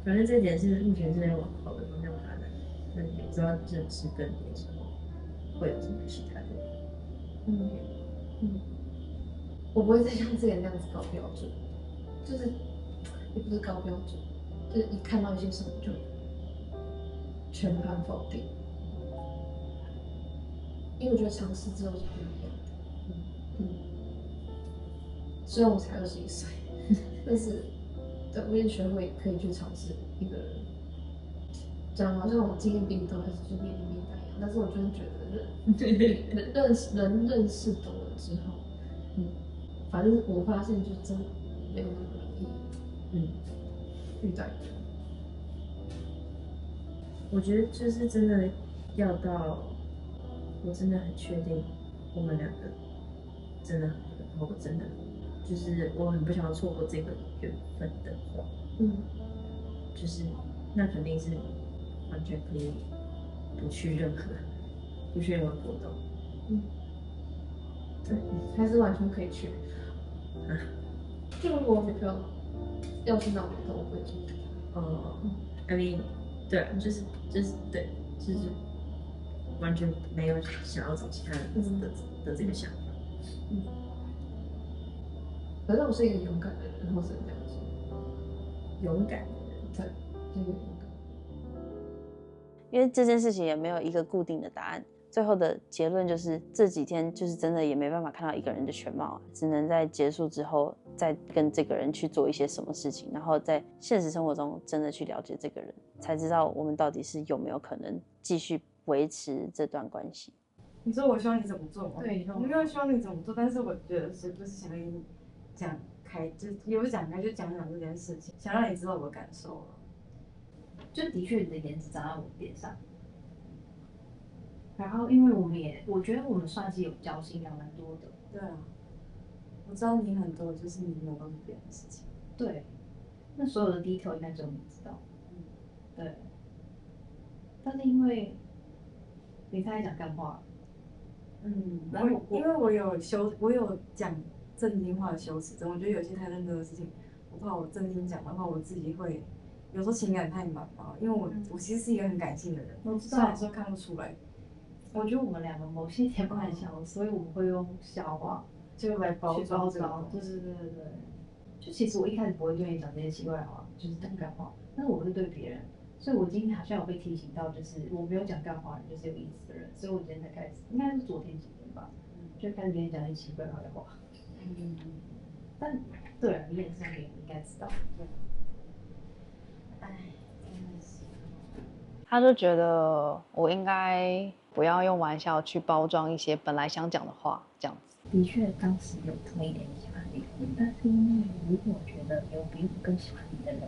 反正这点是目前是在往好的方向发展。那你不知道认识更多之后会有什么其他的？我不会再像之前那样子高标准，就是也不是高标准，就是一看到一些什么就全盘否定，因为我觉得尝试之后是不一样的。虽然我才21岁，但是对我也学会可以去尝试一个人。讲好像我经验比你多，还是就年龄比你大一样，但是我真的觉得认识懂了之后，反正我发现就真的没有那么容易，遇到一个人。我觉得就是真的要到，我真的很确定我们2个真的很合，然后我真的就是我很不想要错过这个缘分的话，就是那肯定是完全可以不去任何活动，对，还是完全可以去。就如果我女朋友要去哪活动，我会去。I mean， 对，就是对，就是完全没有想要找其他人的这个想法。可是我是一个勇敢的人，或是这样子。勇敢的人，对，是一个勇敢。因为这件事情也没有一个固定的答案，最后的结论就是这几天就是真的也没办法看到一个人的全貌，只能在结束之后再跟这个人去做一些什么事情，然后在现实生活中真的去了解这个人，才知道我们到底是有没有可能继续维持这段关系。你说我希望你怎么做吗？对，我没有希望你怎么做，但是我觉得是不是想跟你讲开，就也不是讲开，就讲这件事情，想让你知道我的感受了。就的确你的颜值长在我脸上，然后因为我觉得我们算是有交心，聊蛮多的。对啊，我知道你很多，就是你没有告诉别人的事情。对，那所有的 detail 应该只有你知道。对。但是因为你太爱讲干话，然后因为我有讲正经话的羞耻症，我觉得有些太认真的事情，我怕我正经讲的话，我自己会。有时候情感太满吧，因为我其实是一个很感性的人，我知道，虽然说看不出来。我觉得我们2个某些点蛮像，所以我们会用笑话就来包装这个。对。就其实我一开始不会对你讲这些奇怪的话，就是讲干话，但是我会对别人，所以我今天好像有被提醒到，就是我没有讲干话，就是有意思的人，所以我今天才开始，应该是昨天几天吧，就开始跟你讲一些奇怪的话。但对啊，你也是你应该知道。他就觉得我应该不要用玩笑去包装一些本来想讲的话，这样子。的确，当时有这么一点喜欢离婚，但是因为如果我觉得有比我更喜欢你的人，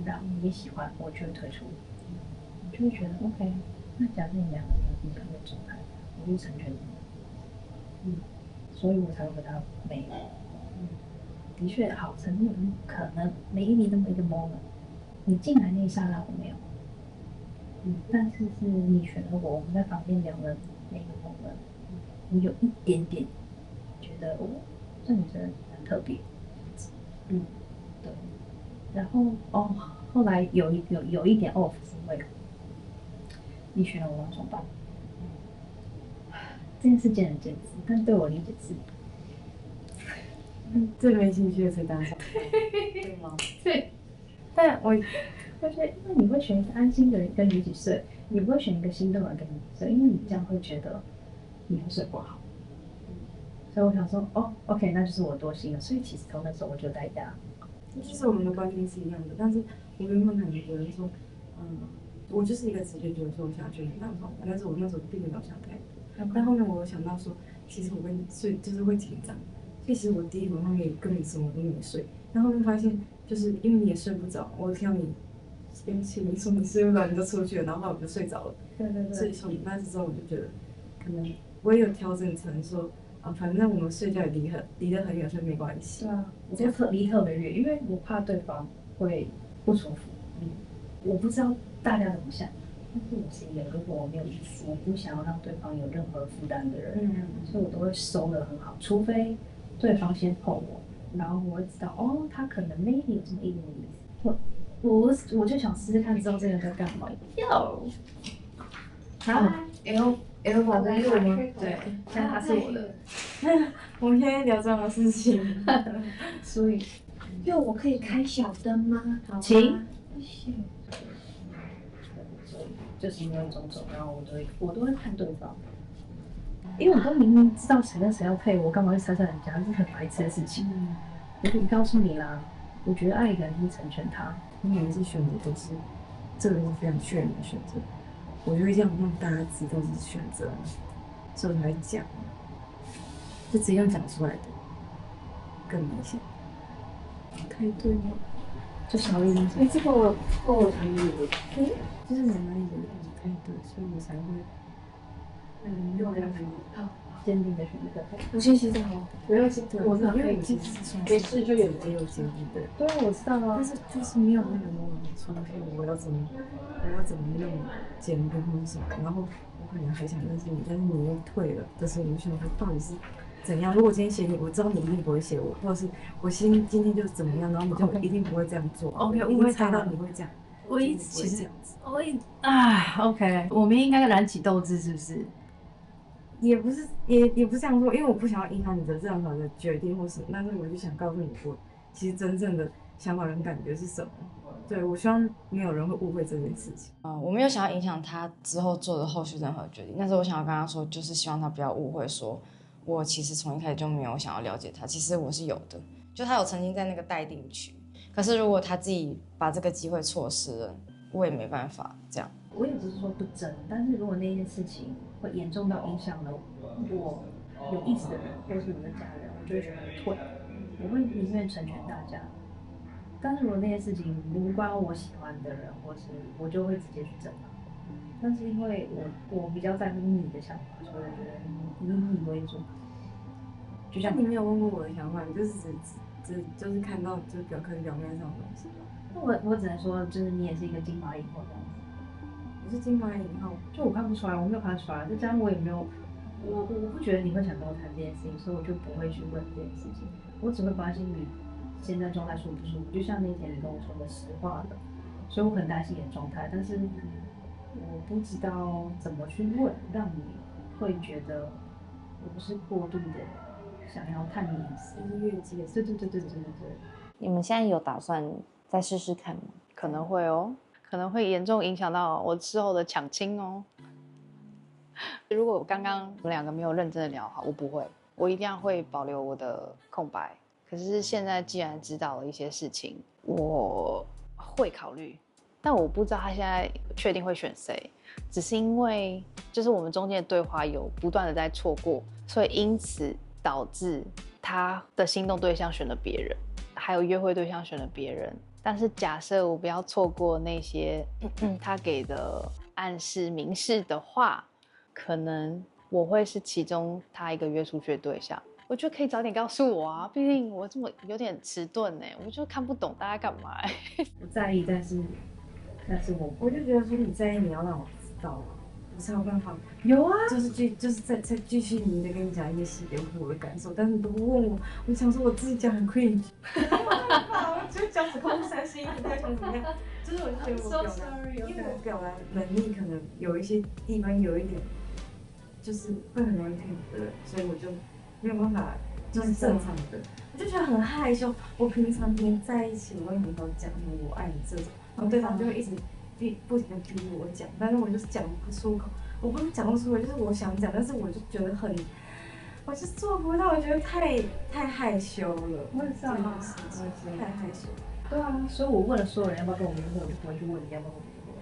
然后你喜欢，我就会退出，我就会觉得 OK。那假设你2个年纪相对状态，我就成全你。所以我才会和他没了。的确，好承认可能maybe那么一个 moment， 你进来那一刹那我没有。但是是你选了我们在房间聊的那个 moment， 我有一点点觉得这女生很特别，对。然后后来有一点 off 是因为你选了我当床伴，这件事见仁见智，但对我理解是，最没兴趣的是当下，对吗？对。但我觉得，因为你会选一个安心的人跟你一起睡，你不会选一个心动的人跟你一起睡，因为你这样会觉得你会睡不好。所以我想说，哦 ，OK， 那就是我多心了。所以其实从那时候我就在家。其实我们的观念是一样的，但是我原本感觉有人说，我就是一个直觉觉得说我想去你当床伴，但是我那时候并没有想太多。但后面我有想到说，其实我跟你睡就是会紧张，所以其实我第一晚上也根本什么都没睡，然后后面发现就是因为你也睡不着，我听到你边起你说你睡不着你就出去了，然后后来我就睡着了。对对对。所以从那之后我就觉得，可能我也有调整成说。反正我们睡觉也离得很远，所以没关系。对啊，我就离特别远，因为我怕对方会不舒服。我不知道大家怎么想，但是我是一个如果我没有意思，我不想要让对方有任何负担的人，所以我都会收得很好，除非对方先碰我，然后我会知道哦，他可能 maybe 有这么一点意思。我就想试试看，知道这个人在干嘛。L 宝跟路吗？对，现在他是我的。我们现在聊这样的事情，所以，我可以开小灯吗？请。谢谢。就是因为种种，然后我都会看对方，因为我都明明知道谁跟谁要配，我干嘛去猜测人家？这是很白痴的事情。我就告诉你啦，我觉得爱一个人就是成全他。你每一次选择都是，这个是非常确认的选择。我就会这样让大家知道是选择，所以我才会讲，就直接用讲出来的，更明显。开对吗？就小一点。这个我同意了。就是我哪里有开对，所以我才会，用两个坚定的选择。我先洗澡好，不用洗澡，我因为其实没事就有坚定的。对，我知道啊。但是就是没有那个充沛，我要怎么那么坚定或者什么？然后我可能还想认识你，但是你又退了的时候，我就想他到底是怎样？如果今天写你，我知道你一定不会写我，或者是我今天就怎么样，然后你就一定不会这样做。OK， 我会猜到你会这样。其实OK， 我们应该燃起斗志，是不是？也不是这样说，因为我不想要影响你的任何的决定或什么，但是我就想告诉你说，其实真正的想法跟感觉是什么。对，我希望没有人会误会这件事情。我没有想要影响他之后做的后续任何决定，但是我想要跟他说，就是希望他不要误会，说我其实从一开始就没有想要了解他，其实我是有的，就他有曾经在那个待定区，可是如果他自己把这个机会错失了，我也没办法这样。我也不是说不争，但是如果那件事情会严重到影响了我有意思的人，或是我的家人，我就会选择退，我会宁愿成全大家。但是如果那件事情无关我喜欢的人，或是我就会直接去争他。但是因为我比较在乎你的想法，所以我觉得以你为主。就像你没有问过我的想法，你就是就是看到就是表面上的东西。我只能说，就是你也是一个金马影后这样子。我是金马影后，就我看不出来，我没有看出来，再加上我也没有，我不觉得你会想跟我谈这件事情，所以我就不会去问这件事情。我只会关心你现在状态舒不舒服，就像那天你跟我说的实话的，所以我很担心你的状态，但是我不知道怎么去问，让你会觉得我不是过度的想要探你隐私，越界。对。你们现在有打算再试试看吗？可能会哦，可能会严重影响到我之后的抢亲哦。如果刚刚我们两个没有认真的聊好，我不会，我一定会保留我的空白。可是现在既然知道了一些事情，我会考虑，但我不知道他现在确定会选谁，只是因为就是我们中间的对话有不断的在错过，所以因此导致他的心动对象选了别人，还有约会对象选了别人。但是假设我不要错过那些他给的暗示明示的话，可能我会是其中他一个约出去的对象。我觉得可以早点告诉我啊，毕竟我这么有点迟钝哎，我就看不懂大家干嘛我在意，但是我就觉得说你在意，你要让我知道啊，我才有办法。有啊，就是再继续你的跟你讲一些细节我的感受，但是你都不问我，我想说我自己讲很 cringe。我就讲只空三心，不太想怎么样，就是我就觉得我表达，因为我表达能力可能有一些地方有一点就是会很容易听不对，所以我就没有办法就是正常的，我就觉得很害羞。我平常连在一起我也很少讲我爱你这种，然后对方就会一直不停的逼我讲，但是我就是讲不出口。我不是讲不出口，就是我想讲，但是我就觉得我就做不到，我觉得太害羞了。为什么？太害羞。对啊，所以我问了所有人要不要跟我约会，我就不会去问你要不要跟我约会。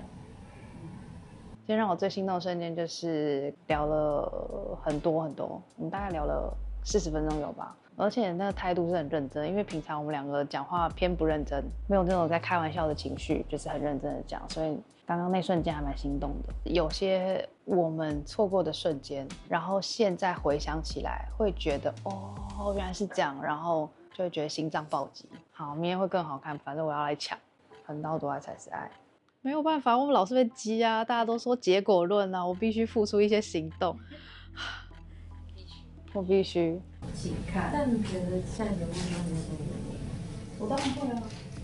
今天让我最心动的瞬间就是聊了很多，我们大概聊了40分钟有吧，而且那个态度是很认真，因为平常我们2个讲话偏不认真，没有那种在开玩笑的情绪，就是很认真的讲，所以刚刚那瞬间还蛮心动的。有些我们错过的瞬间，然后现在回想起来会觉得哦原来是这样，然后就会觉得心脏暴击。好，明天会更好看，反正我要来抢，横刀夺爱才是爱。没有办法，我们老是被激啊，大家都说结果论啊，我必须付出一些行动。我必须。请看。但你觉得下一个目标你会有吗？我当然会啊，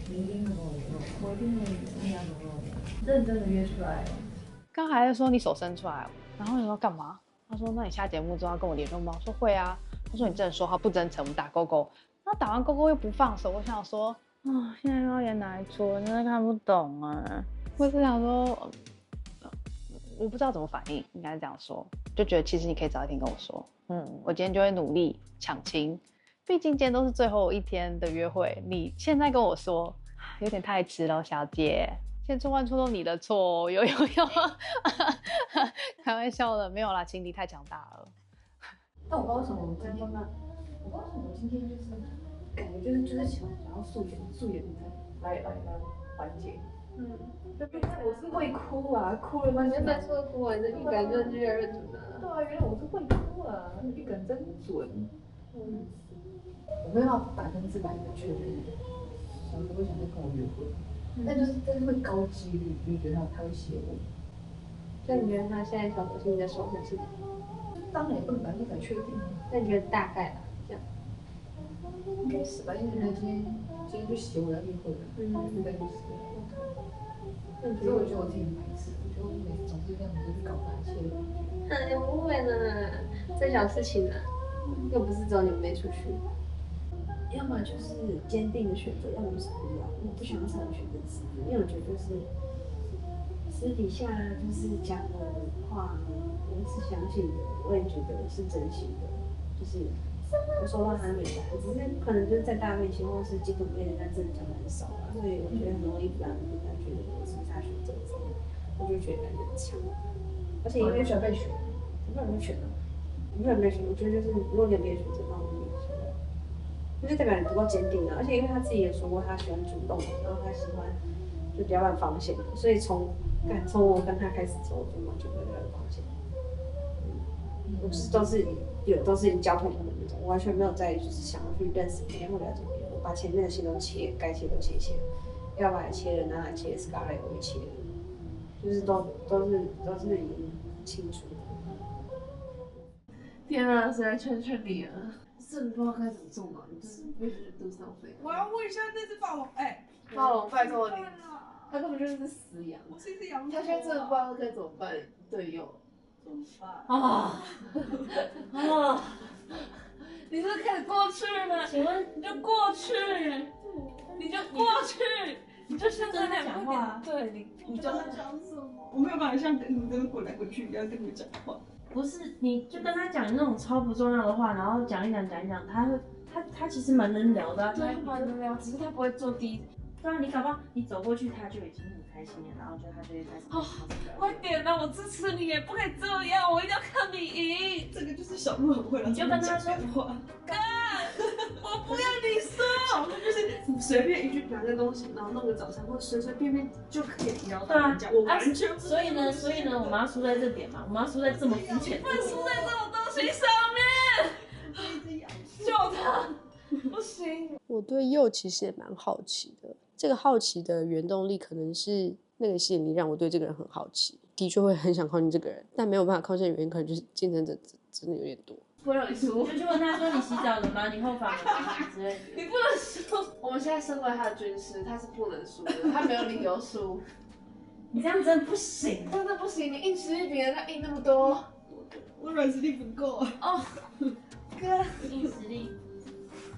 你一定会跟我联络，我一定会尽量联络你，认真的约出来。刚还在说你手伸出来，然后你说干嘛？他说那你下节目之后要跟我联络吗？我说会啊。他说你真的说话不真诚，我们打勾勾。然后打完勾勾又不放手，我想说现在要演哪一出？我真的看不懂啊。我是想说，我不知道怎么反应，应该是这样说，就觉得其实你可以早一天跟我说，我今天就会努力抢亲，毕竟今天都是最后一天的约会，你现在跟我说有点太迟了，小姐，千错万错都你的错，有，开玩笑的，没有啦，情敌太强大了。但我不知道为什么我今天就是感觉就是想要素颜来缓解。我是会哭啊，哭了半天。每次都哭啊，你的预感真的越来越准了。对啊，原来我是会哭啊，预感真准。我没有100%的确定，小时候想再跟我约会，但是会高几率，就觉得他会写我。所以你觉得他现在小手心的手会是？当然也不能100%确定。那你觉得大概吧？这样？应该是吧，因为他今天就写我要约会了，应该就是。可是我觉得我自己很白痴，我觉得我每次总是这样子去搞砸一切的感觉。不会呢，这小事情啊，又不是只有你们没出去。要么就是坚定的选择，要么就是不要。我不想要采取选择之一，因为我觉得就是私底下就是讲的话，我是相信的，我也觉得是真心的，就是我收到他的名单，只是可能就是在大家面前或是基本面，人家真的讲的很少啊，所以我觉得很容易让人家觉得我是他选择之一，我就觉得感觉很强。而且因为喜欢被选，没有人被选啊，没有人被选，我觉得就是如果你有别的选择，那我就没有选。就是代表你不够坚定啊，而且因为他自己也说过，他喜欢主动的，然后他喜欢就比较玩防线的，所以从我跟他开始之后，就完全没有玩防线。我就是都是以交朋友的那种，我完全没有在就是想要去认识别人或了解别人，我把前面的线都切，该切都切，要把也切了，拿来切 Scarlett 我也切了，就是都是已经清楚。天啊，谁来劝劝你啊？真的不知道该怎么做嘛，你就是不会觉得肚子上飞。我要问一下那只暴龙，暴龙，拜托你，他根本就是死羊。我是一只羊。他现在真的不知道该怎么办，队友。怎么办？你是不是开始过去了？请问你就过去，你就过去，你就像这两讲话。对你就在讲什么？我没有办法像跟你们这边滚来滚去一样跟你们讲话。不是，你就跟他讲那种超不重要的话，然后讲一讲，他其实蛮能聊的、啊，对，蛮能聊，只是他不会做第一。对啊，你搞不好你走过去，他就已经很开心了，然后他就会开始。快点啊！我支持你耶，不可以这样，我一定要看你赢。这个就是小鹿很会了，你就跟他说话。干，我不要你说。小鹿就是随便一句拿个东西，然后弄个早餐，或者随随便便就可以聊到人家。我完全不。所以呢，我们要输在这点嘛，我们要输在这么肤浅。不能输在这种东西上面。救他！不行。我对佑其实也蛮好奇的。这个好奇的原动力可能是那个吸引力让我对这个人很好奇，的确会很想靠近这个人，但没有办法靠近的原因可能就是竞争者真的有点多。不能输，就去问他说你洗澡了吗？你后房了吗？之类的。你不能输。我们现在身为他的军师，他是不能输的，他没有理由输。你这样真的不行，真的不行，你硬吃一饼，他硬那么多。我软实力不够啊。哦，哥，硬实力，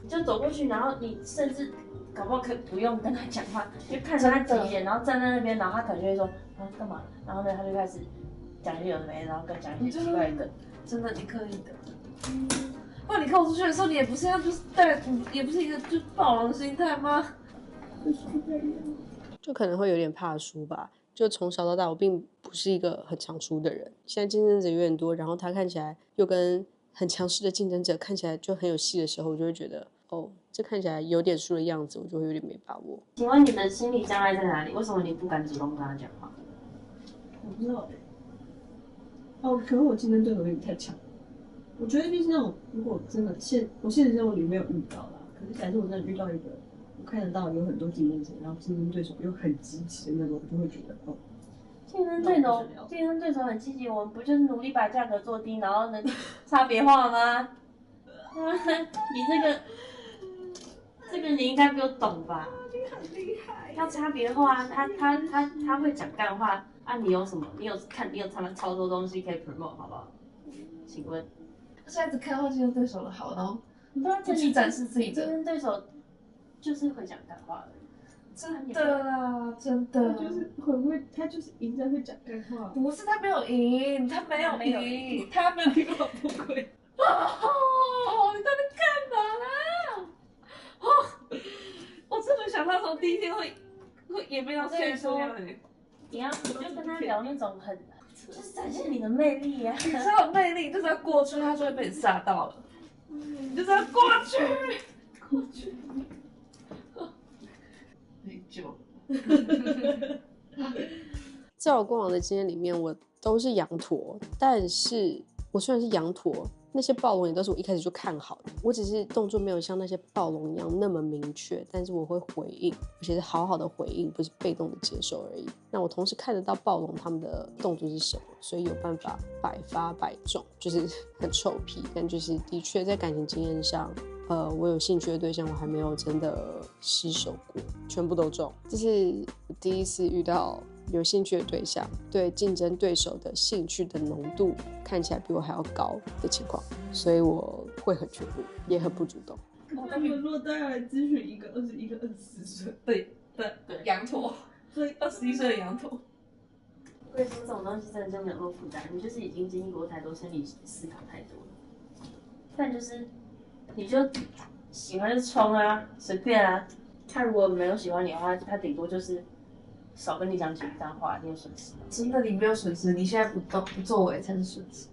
你就走过去，然后你甚至搞不好可以不用跟他讲话，就看着他几眼，然后站在那边，然后他可能就会说啊干嘛？然后呢他就开始讲一些有的没的，然后跟讲一些奇怪的。真的，你可以的。不然你看我出去的时候，你也不是要就是也不是一个就暴龙心态吗？就可能会有点怕输吧。就从小到大，我并不是一个很常输的人。现在竞争者有点多，然后他看起来又跟很强势的竞争者看起来就很有戏的时候，我就会觉得，哦，这看起来有点输的样子，我就会有点没把握。请问你的心理障碍在哪里？为什么你不敢主动跟他讲话？我不知道哦，可能我竞争对手有点太强。我觉得就是那种，如果真的我现实生活里没有遇到啦，可是假设我真的遇到一个我看得到有很多竞争者，然后竞争对手又很积极的那种，我就会觉得哦。竞争对手很积极，我们不就是努力把价格做低，然后呢差别化吗？你这个你应该比我懂吧？你很厉害。要差别化，他会讲干话啊！你有什么？你有他们超多东西可以 promote 好不好？请问？现在只看到竞争对手的好，然后不去展示自己的。竞争对手就是会讲干话而已。真的啦，真的。他就是赢在会讲干话。不是他没有赢，他没有赢，他没有赢，我不亏。哦，你到底干嘛啦？哦，我真没想到从第一天会演变到现在这样子。你就跟他聊那种就是展现你的魅力呀、你知道魅力就是要过去，他就会被你吓到了。你就是要过去，过去。没救。在我过往的经验里面，我都是羊驼，但是我虽然是羊驼，那些暴龙也都是我一开始就看好的，我只是动作没有像那些暴龙一样那么明确，但是我会回应，而且是好好的回应，不是被动的接受而已。那我同时看得到暴龙他们的动作是什么，所以有办法百发百中，就是很臭屁，但就是的确在感情经验上，我有兴趣的对象我还没有真的失手过，全部都中。这是我第一次遇到有兴趣的对象对竞争对手的兴趣的浓度看起来比我还要高的情况，所以我会很却步，也很不主动。他们如果大家来咨询一个21个24岁，对羊驼，所以21岁的羊驼。我跟你说，这种东西真的就没有那么复杂，你就是已经经历过太多生理思考太多了。但就是你就喜欢就冲啊，随便啊。他如果没有喜欢你的话，他顶多就是少跟你讲几句脏话，你有损失。真的，你没有损失，你现在不作为才是损失。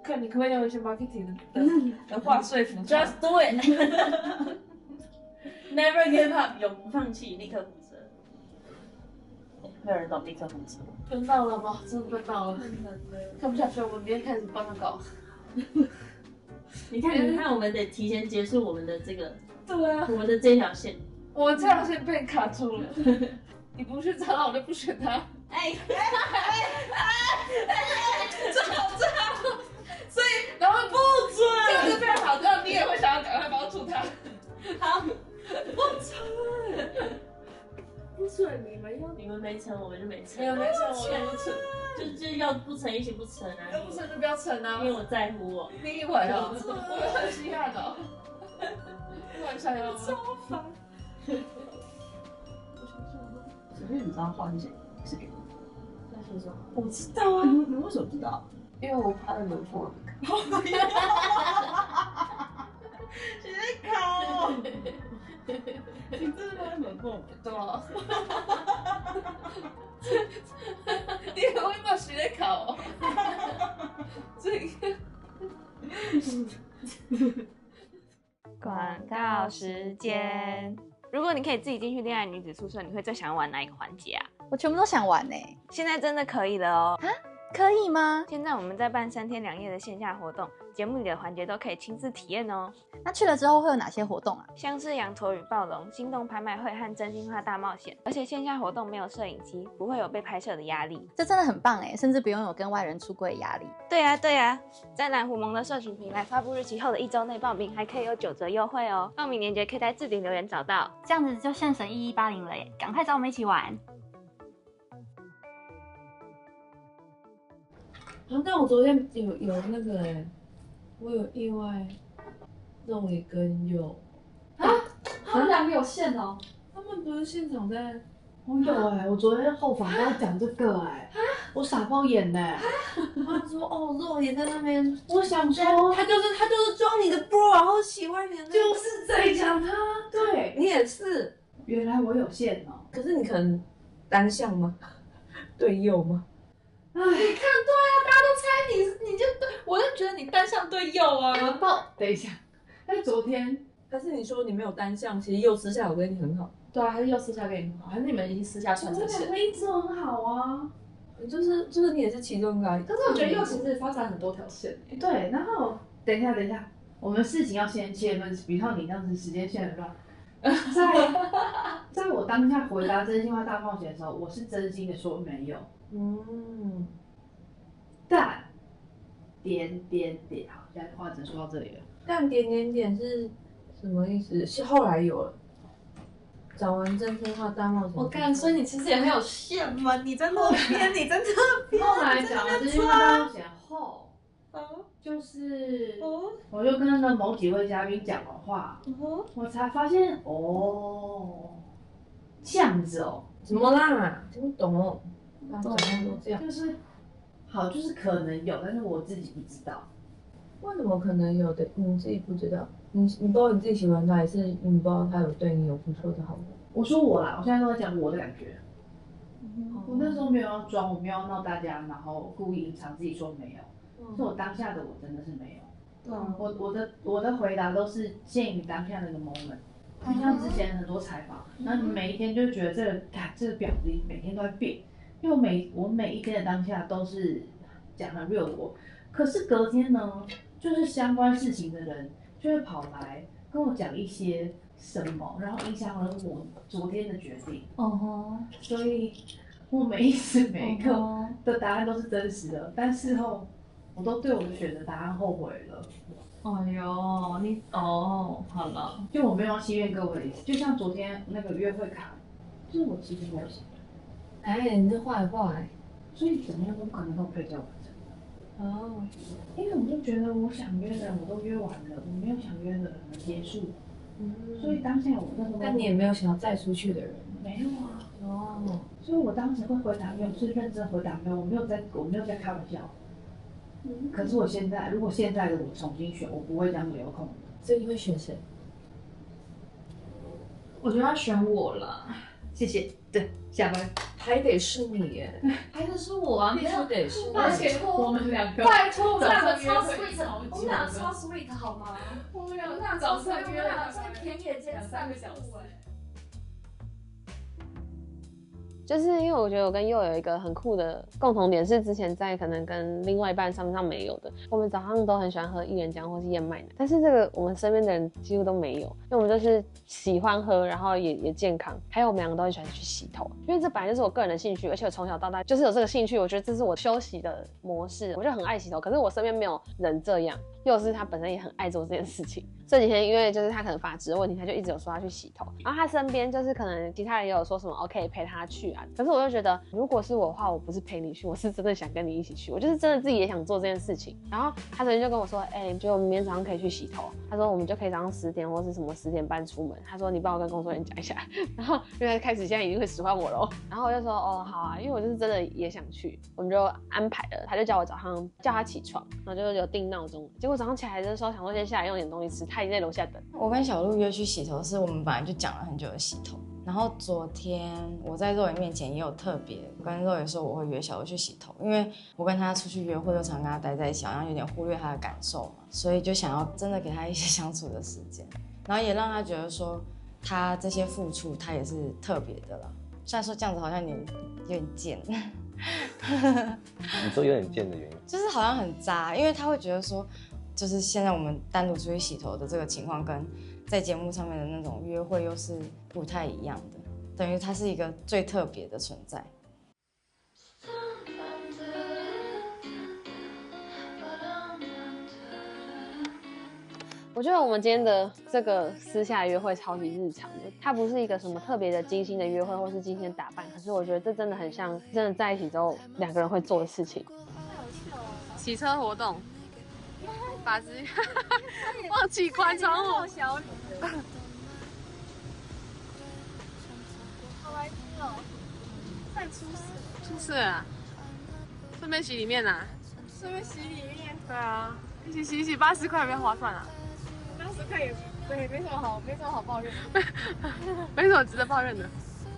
看你可不可以用一些 marketing 的话说服他。Just do it 。Never give up， 永不放弃，立刻负责。没有人懂立刻负责。分到了吗？真的分到了。看不下去，我们明天开始帮他搞。你看，我们得提前结束我们的这个，对啊，我们的这条线。我这条线被卡住了，你不去找他，我就不选他。这好，所以然后不准，这样就非常好，这样你也会想要赶快帮助他。好，不准，不准，你们没成，我们就没成。你们没成，我就不成。就要不成一起不成啊！要不成就不要成啊！因为我在乎我。你以为啊？我很稀罕的。我想要超烦。小月，你知道画是谁？是谁？那谁说？我知道啊，你为什么知道？因为我拍了门缝。谁在考？你真的拍门缝？对啊。你很会把谁在考哦？这个。广告时间。如果你可以自己进去恋爱女子宿舍，你会最想要玩哪一个环节啊？我全部都想玩欸。现在真的可以了哦。啊？可以吗？现在我们在办3天2夜的线下活动，节目里的环节都可以亲自体验哦。那去了之后会有哪些活动啊？像是羊驼与暴龙、心动拍卖会和真心话大冒险，而且线下活动没有摄影机，不会有被拍摄的压力。这真的很棒欸，甚至不用有跟外人出柜的压力。对啊，在蓝狐盟的社群平台发布日期后的1周内报名，还可以有9折优惠哦。报名链接可以在置顶留言找到。这样子就现省1180了耶，赶快找我们一起玩。啊，但我昨天有那个我有意外，肉也跟佑啊，他们两个有线哦。他们不是现场在。我有我昨天后访都在讲这个我傻爆眼他说哦，肉也在那边，我想说他就是装你的 bro， 然后喜欢你的，就是在讲他，对你也是，原来我有线哦，可是你可能单向吗？对右吗？你看对啊，大家都猜你就对，我就觉得你单向对右啊。等一下，但昨天还是你说你没有单向，其实右私下我跟你很好。对啊，还是右私下跟你很好，还是你们已经私下传这些？我们一直都很好啊。就是你也是其中一个。可是我觉得右其实发展很多条线。对，然后等一下，我们事情要先切分，比方你这样子时间线很乱。在我当下回答真心话大冒险的时候，我是真心的说没有。但好，现在话只说到这里了。但是什么意思？是后来有了。讲完真心话大冒险，我干，所以你其实也很有线嘛？你在那边，后来讲完真心话大冒险后，就是我就跟那某几位嘉宾讲完话，我才发现这样子怎么啦？听不懂哦。这样就是好，就是可能有，但是我自己不知道。为什么可能有的你自己不知道？你不知道你自己喜欢他，还是你不知道他有对你有不错的好感？我说我啦，我现在都在讲我的感觉。我那时候没有要装，我没有要闹大家，然后故意隐藏自己说没有。是我当下的我真的是没有。我的回答都是建于当下那个 moment。就像之前很多采访，然后你每一天就觉得这个婊子每天都在变，因为我每一天的当下都是讲很 real 我，可是隔天呢，就是相关事情的人就会跑来跟我讲一些什么，然后影响了我昨天的决定。所以我每一时每一刻的答案都是真实的，但事后我都对我的选择答案后悔了。哎呦，你好了，就我没有要欺骗各位的意思，就像昨天那个约会卡，就是我其实没有写。你这坏坏，所以怎么样都不可能跟我配交完成。因为我就觉得我想约的人我都约完了，我没有想约的人结束。所以当下我那时候，但你也没有想要再出去的人，没有啊。所以我当时会回答没有，是认真回答没有，我没有在开玩笑。可是如果现在的我重新选，我不会这样留空。所以你会选谁？我觉得要选我了。谢谢。对，下班。还得是你耶，还得是我啊！必须得是拜托，我们两个，拜托，我们两个超 sweet， 我们两个超 sweet 好吗？我们两个早上约了在田野间3个小时。就是因为我觉得我跟佑有一个很酷的共同点，是之前在可能跟另外一半上没有的。我们早上都很喜欢喝薏仁浆或是燕麦奶，但是这个我们身边的人几乎都没有，因为我们就是喜欢喝，然后也健康，还有我们两个都很喜欢去洗头，因为这本来就是我个人的兴趣，而且我从小到大就是有这个兴趣，我觉得这是我休息的模式，我就很爱洗头。可是我身边没有人这样，又是他本身也很爱做这件事情。这几天因为就是他可能发质的问题，他就一直有说要去洗头，然后他身边就是可能其他人也有说什么 OK 陪他去啊，可是我就觉得如果是我的话，我不是陪你去，我是真的想跟你一起去，我就是真的自己也想做这件事情。然后他昨天就跟我说，就我们明天早上可以去洗头，他说我们就可以早上10点或是什么10点半出门，他说你帮我跟工作人员讲一下，然后因为他开始现在已经会使唤我了，然后我就说好啊，因为我就是真的也想去，我们就安排了，他就叫我早上叫他起床，然后就有定闹钟，结果早上起来的时候想说先下来用点东西吃，他已经在楼下等。我跟小鹿约去洗头，是我们本来就讲了很久的洗头。然后昨天我在肉爷面前也有特别跟肉爷说我会约小鹿去洗头，因为我跟他出去约会又常跟他待在一起，好像有点忽略他的感受嘛，所以就想要真的给他一些相处的时间，然后也让他觉得说他这些付出他也是特别的啦。虽然说这样子好像有点贱，你说有点贱的原因，就是好像很渣，因为他会觉得说，就是现在我们单独出去洗头的这个情况跟在节目上面的那种约会又是不太一样的，等于它是一个最特别的存在。我觉得我们今天的这个私下约会超级日常的，它不是一个什么特别的精心的约会或是精心的打扮，可是我觉得这真的很像真的在一起之后2个人会做的事情。洗车活动，把子忘记关窗户。小好白痴哦！快出事！出事了啦，顺便洗里面啦。顺便洗里面。对啊，一起洗一洗，80块比较划算啊。80块也对，没什么好抱怨的。没什么值得抱怨的。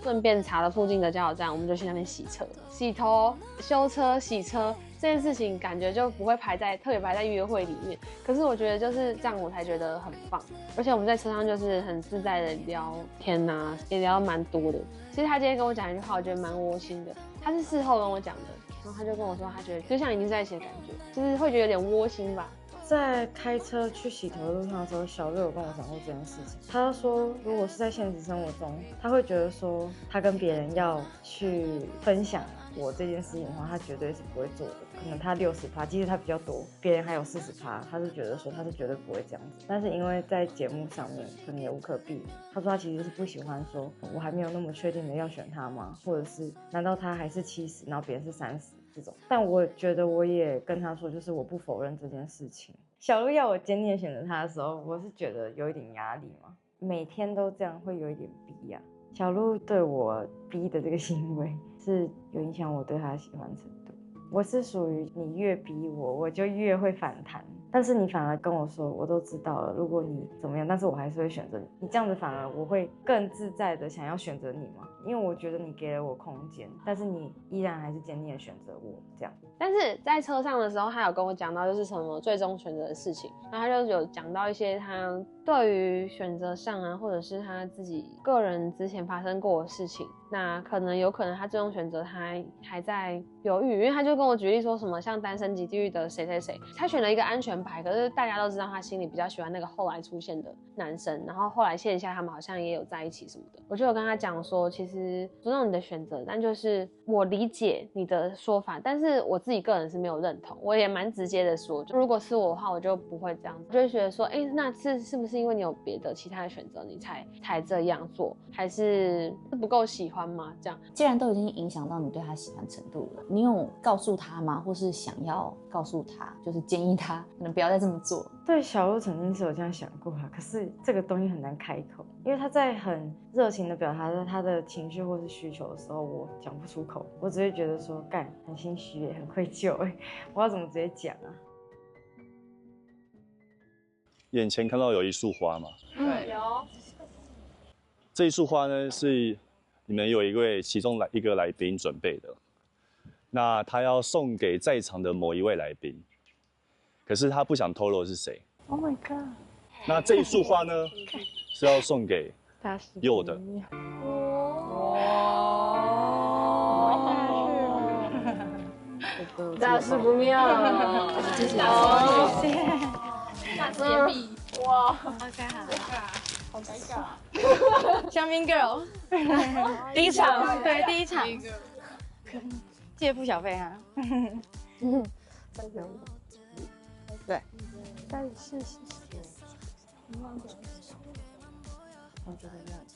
顺便查了附近的加油站，我们就去那边洗车、洗头、修车、洗车这件事情，感觉就不会特别排在约会里面。可是我觉得就是这样，我才觉得很棒。而且我们在车上就是很自在的聊天啊，也聊蛮多的。其实他今天跟我讲一句话，我觉得蛮窝心的。他是事后跟我讲的，然后他就跟我说，他觉得就像已经在一起的感觉，就是会觉得有点窝心吧。在开车去洗头的路上的时候，小六有跟我讲过这件事情。他说，如果是在现实生活中，他会觉得说，他跟别人要去分享我这件事情的话，他绝对是不会做的。可能他60%，即使他比较多，别人还有40%，他是觉得说他是绝对不会这样子。但是因为在节目上面，可能也无可避免。他说他其实是不喜欢说，我还没有那么确定的要选他吗？或者是难道他还是70，然后别人是30？这种，但我觉得我也跟他说，就是我不否认这件事情。小鹿要我坚定选择他的时候，我是觉得有一点压力嘛，每天都这样会有一点逼呀。小鹿对我逼的这个行为是有影响我对他的喜欢程度。我是属于你越逼我，我就越会反弹。但是你反而跟我说，我都知道了，如果你怎么样，但是我还是会选择你。你这样子反而我会更自在的想要选择你嘛，因为我觉得你给了我空间，但是你依然还是坚定的选择我这样。但是在车上的时候，他有跟我讲到就是什么最终选择的事情，然后他就有讲到一些他对于选择上啊，或者是他自己个人之前发生过的事情，那有可能他最终选择他还在犹豫，因为他就跟我举例说什么像单身即地狱的谁谁谁，他选了一个安全牌，可是大家都知道他心里比较喜欢那个后来出现的男生，然后后来线下他们好像也有在一起什么的。我就有跟他讲说，其实尊重你的选择，但就是我理解你的说法，但是我自己个人是没有认同。我也蛮直接的说，就如果是我的话，我就不会这样子，就会觉得说，那是不是因为你有别的其他的选择，你才这样做，还是不够喜欢吗？这样，既然都已经影响到你对他喜欢程度了，你有告诉他吗？或是想要告诉他，就是建议他可能不要再这么做？对，小鹿曾经是有这样想过啦，可是这个东西很难开口，因为他在很热情的表达他的情绪或是需求的时候，我讲不出口，我只会觉得说，干，很心虚耶，很愧疚耶，我要怎么直接讲啊？眼前看到有一束花嘛？对，有。这一束花呢，是你们有其中一个来宾准备的，那他要送给在场的某一位来宾，可是他不想透露是谁。Oh my god！ 那这一束花呢，是要送给佑的。大事不妙，谢谢，下次言必哇 ，OK 好尴尬，香槟 girl， 第一场，对，第一场，借付小费哈，对，但是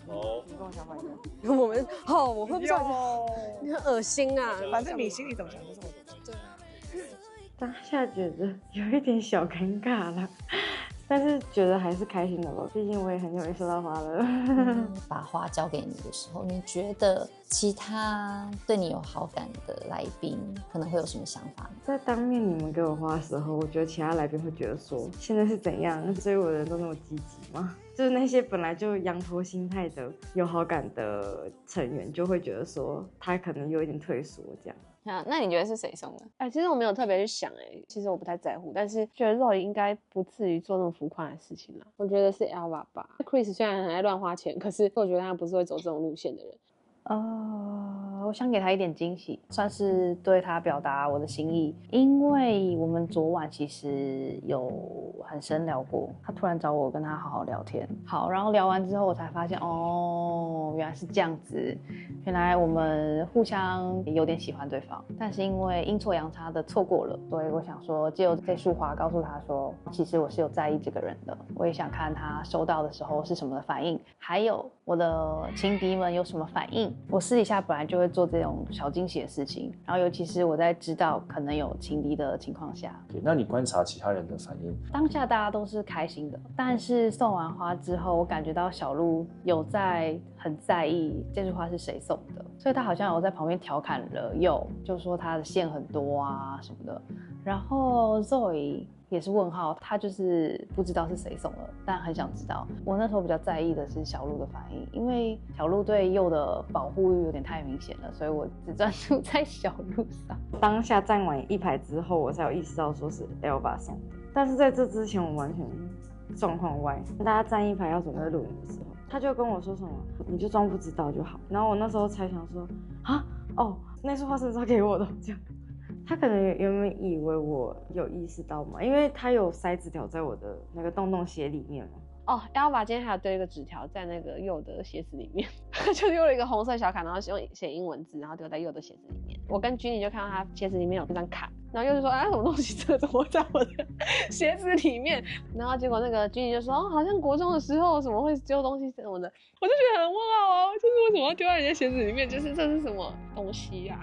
哦，你跟我想法一样。我们我会不知道，你很恶心啊！反正你心里怎么想就是我怎么想。对，当下觉得有一点小尴尬啦，但是觉得还是开心的吧，毕竟我也很久没收到花了。把花交给你的时候，你觉得其他对你有好感的来宾可能会有什么想法？在当面你们给我花的时候，我觉得其他来宾会觉得说，现在是怎样追我的人都那么积极吗？就是那些本来就羊驼心态的有好感的成员，就会觉得说他可能有一点退缩这样。那你觉得是谁送的？其实我没有特别去想，其实我不太在乎，但是觉得Zoe应该不至于做那么浮夸的事情啦。我觉得是 Elva 吧。Chris 虽然很爱乱花钱，可是我觉得他不是会走这种路线的人。我想给他一点惊喜，算是对他表达我的心意。因为我们昨晚其实有很深聊过，他突然找我跟他好好聊天。好，然后聊完之后，我才发现，原来是这样子。原来我们互相有点喜欢对方，但是因为阴错阳差的错过了，所以我想说，借由这束花告诉他说，其实我是有在意这个人的。我也想看他收到的时候是什么的反应，还有我的情敌们有什么反应。我私底下本来就会做这种小惊喜的事情，然后尤其是我在知道可能有情敌的情况下。那你观察其他人的反应？当下大家都是开心的，但是送完花之后，我感觉到小鹿有很在意这束花是谁送的，所以他好像有在旁边调侃了佑，就说他的线很多啊什么的。然后 Zoe 也是问号，他就是不知道是谁送的，但很想知道。我那时候比较在意的是小鹿的反应，因为小鹿对佑的保护欲有点太明显了，所以我只专注在小鹿上。当下站完一排之后，我才有意识到说是 Elva 送的，但是在这之前我完全状况外。大家站一排要准备录影的时候，他就跟我说什么，你就装不知道就好。然后我那时候才想说，那束花是他给我的，这样。他可能原本以为我有意识到嘛，因为他有塞纸条在我的那个洞洞鞋里面嘛。Elva 今天还有丢一个纸条在那个佑的鞋子里面，就丢了一个红色小卡，然后用写英文字，然后丢在佑的鞋子里面。我跟Ginny就看到他鞋子里面有一张卡，然后佑就说什么东西这个怎么会在我的鞋子里面？然后结果那个Ginny就说好像国中的时候怎么会丢东西什么的，我就觉得很问号啊，就是为什么要丢在人家鞋子里面？就是这是什么东西啊？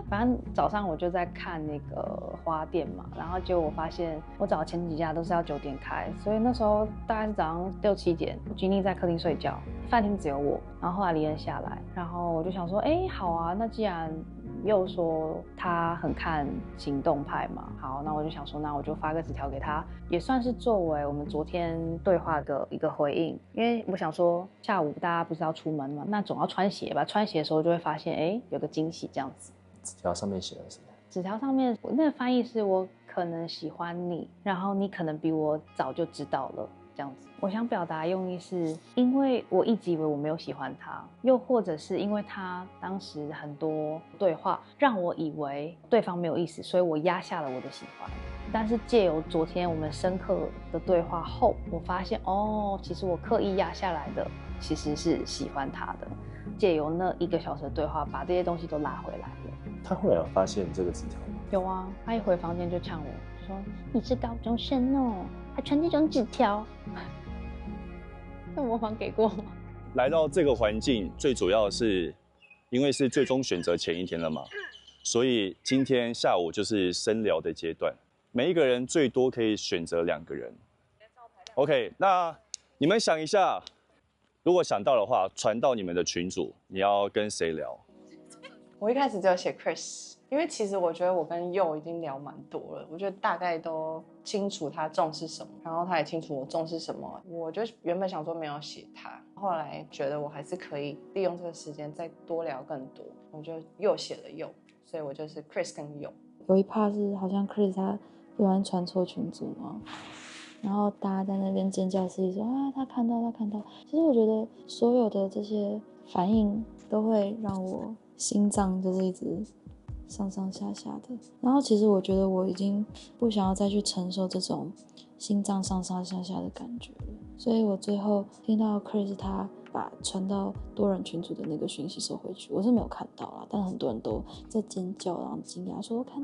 反正早上我就在看那个花店嘛，然后结果我发现我找前几家都是要9点开，所以那时候大概是早上6、7点，Ginny在客厅睡觉，饭厅只有我，然后后来李恩下来，然后我就想说，好啊，那既然又说他很看行动派嘛，好，那我就想说，那我就发个纸条给他，也算是作为我们昨天对话的一个回应。因为我想说，下午大家不是要出门嘛，那总要穿鞋吧，穿鞋的时候就会发现，有个惊喜这样子。纸条上面写的是什么？纸条上面那个翻译是我可能喜欢你，然后你可能比我早就知道了。这样子，我想表达用意是，因为我一直以为我没有喜欢他，又或者是因为他当时很多对话让我以为对方没有意思，所以我压下了我的喜欢。但是借由昨天我们深刻的对话后，我发现其实我刻意压下来的其实是喜欢他的。借由那1个小时的对话，把这些东西都拉回来了。他后来有发现这个纸条吗？有啊，他一回房间就呛我，就说你是高中生哦，还传这种纸条。这模仿给过吗？来到这个环境，最主要的是因为是最终选择前一天了嘛，所以今天下午就是深聊的阶段，每一个人最多可以选择2个人。OK， 那你们想一下，如果想到的话，传到你们的群组，你要跟谁聊？我一开始只有写 Chris， 因为其实我觉得我跟佑已经聊蛮多了，我觉得大概都清楚他重视什么，然后他也清楚我重视什么。我就原本想说没有写他，后来觉得我还是可以利用这个时间再多聊更多，我就又写了佑，所以我就是 Chris 跟佑。有一 part 是好像 Chris 他不小心传错群组嘛，然后大家在那边尖叫自己说他看到。其实我觉得所有的这些反应都会让我心脏就是一直上上下下的，然后其实我觉得我已经不想要再去承受这种心脏上上下下的感觉了，所以我最后听到 Chris 他把传到多人群组的那个讯息收回去，我是没有看到啦，但很多人都在尖叫，然后惊讶说我看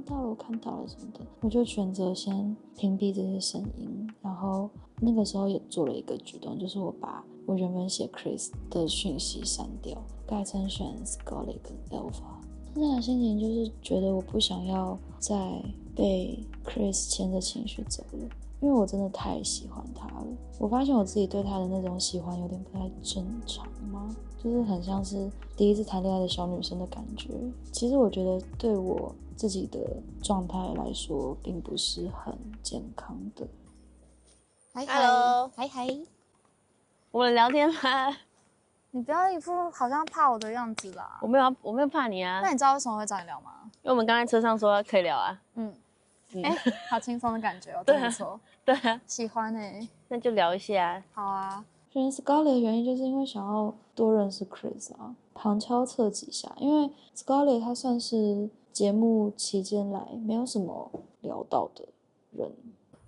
到了什么的，我就选择先屏蔽这些声音，然后那个时候也做了一个举动，就是我把我原本写 Chris 的讯息删掉，改成选 Scarlett 跟 Elva。现在的心情就是觉得我不想要再被 Chris 牵着情绪走了，因为我真的太喜欢他了。我发现我自己对他的那种喜欢有点不太正常吗？就是很像是第一次谈恋爱的小女生的感觉。其实我觉得对我自己的状态来说，并不是很健康的。Hello， 嗨，我们聊天吗？你不要一副好像怕我的样子啦。我没有怕你啊。那你知道为什么会找你聊吗？因为我们刚才车上说可以聊啊。好轻松的感觉哦，真不错。对啊，喜欢那就聊一下。好啊。选 Scarlett 的原因就是因为想要多认识 Chris 啊，旁敲侧击下，因为 Scarlett 他算是节目期间来没有什么聊到的人。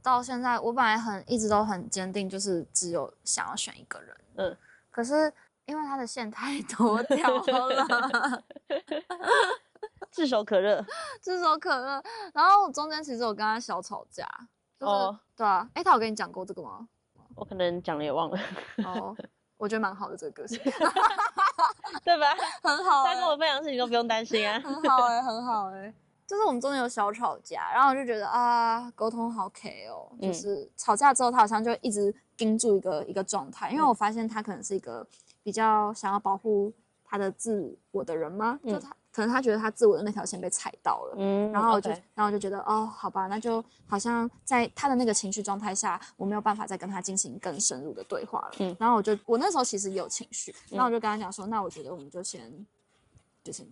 到现在我本来一直都很坚定，就是只有想要选一个人。可是因为他的线太多条了，炙手可热。然后我中间其实有跟他小吵架，就是对啊，他有跟你讲过这个吗？我可能讲了也忘了。我觉得蛮好的这个个性，对吧？很好、他跟我分享的事情都不用担心啊，很好很好就是我们中间有小吵架，然后我就觉得啊，沟通好 K 哦，就是吵架之后他好像就一直盯住一个状态，因为我发现他可能是一个比较想要保护他的自我的人吗？就他可能他觉得他自我的那条线被踩到了，然后我就觉得哦，好吧，那就好像在他的那个情绪状态下，我没有办法再跟他进行更深入的对话了。然后我那时候其实也有情绪，然后我就跟他讲说，那我觉得我们就先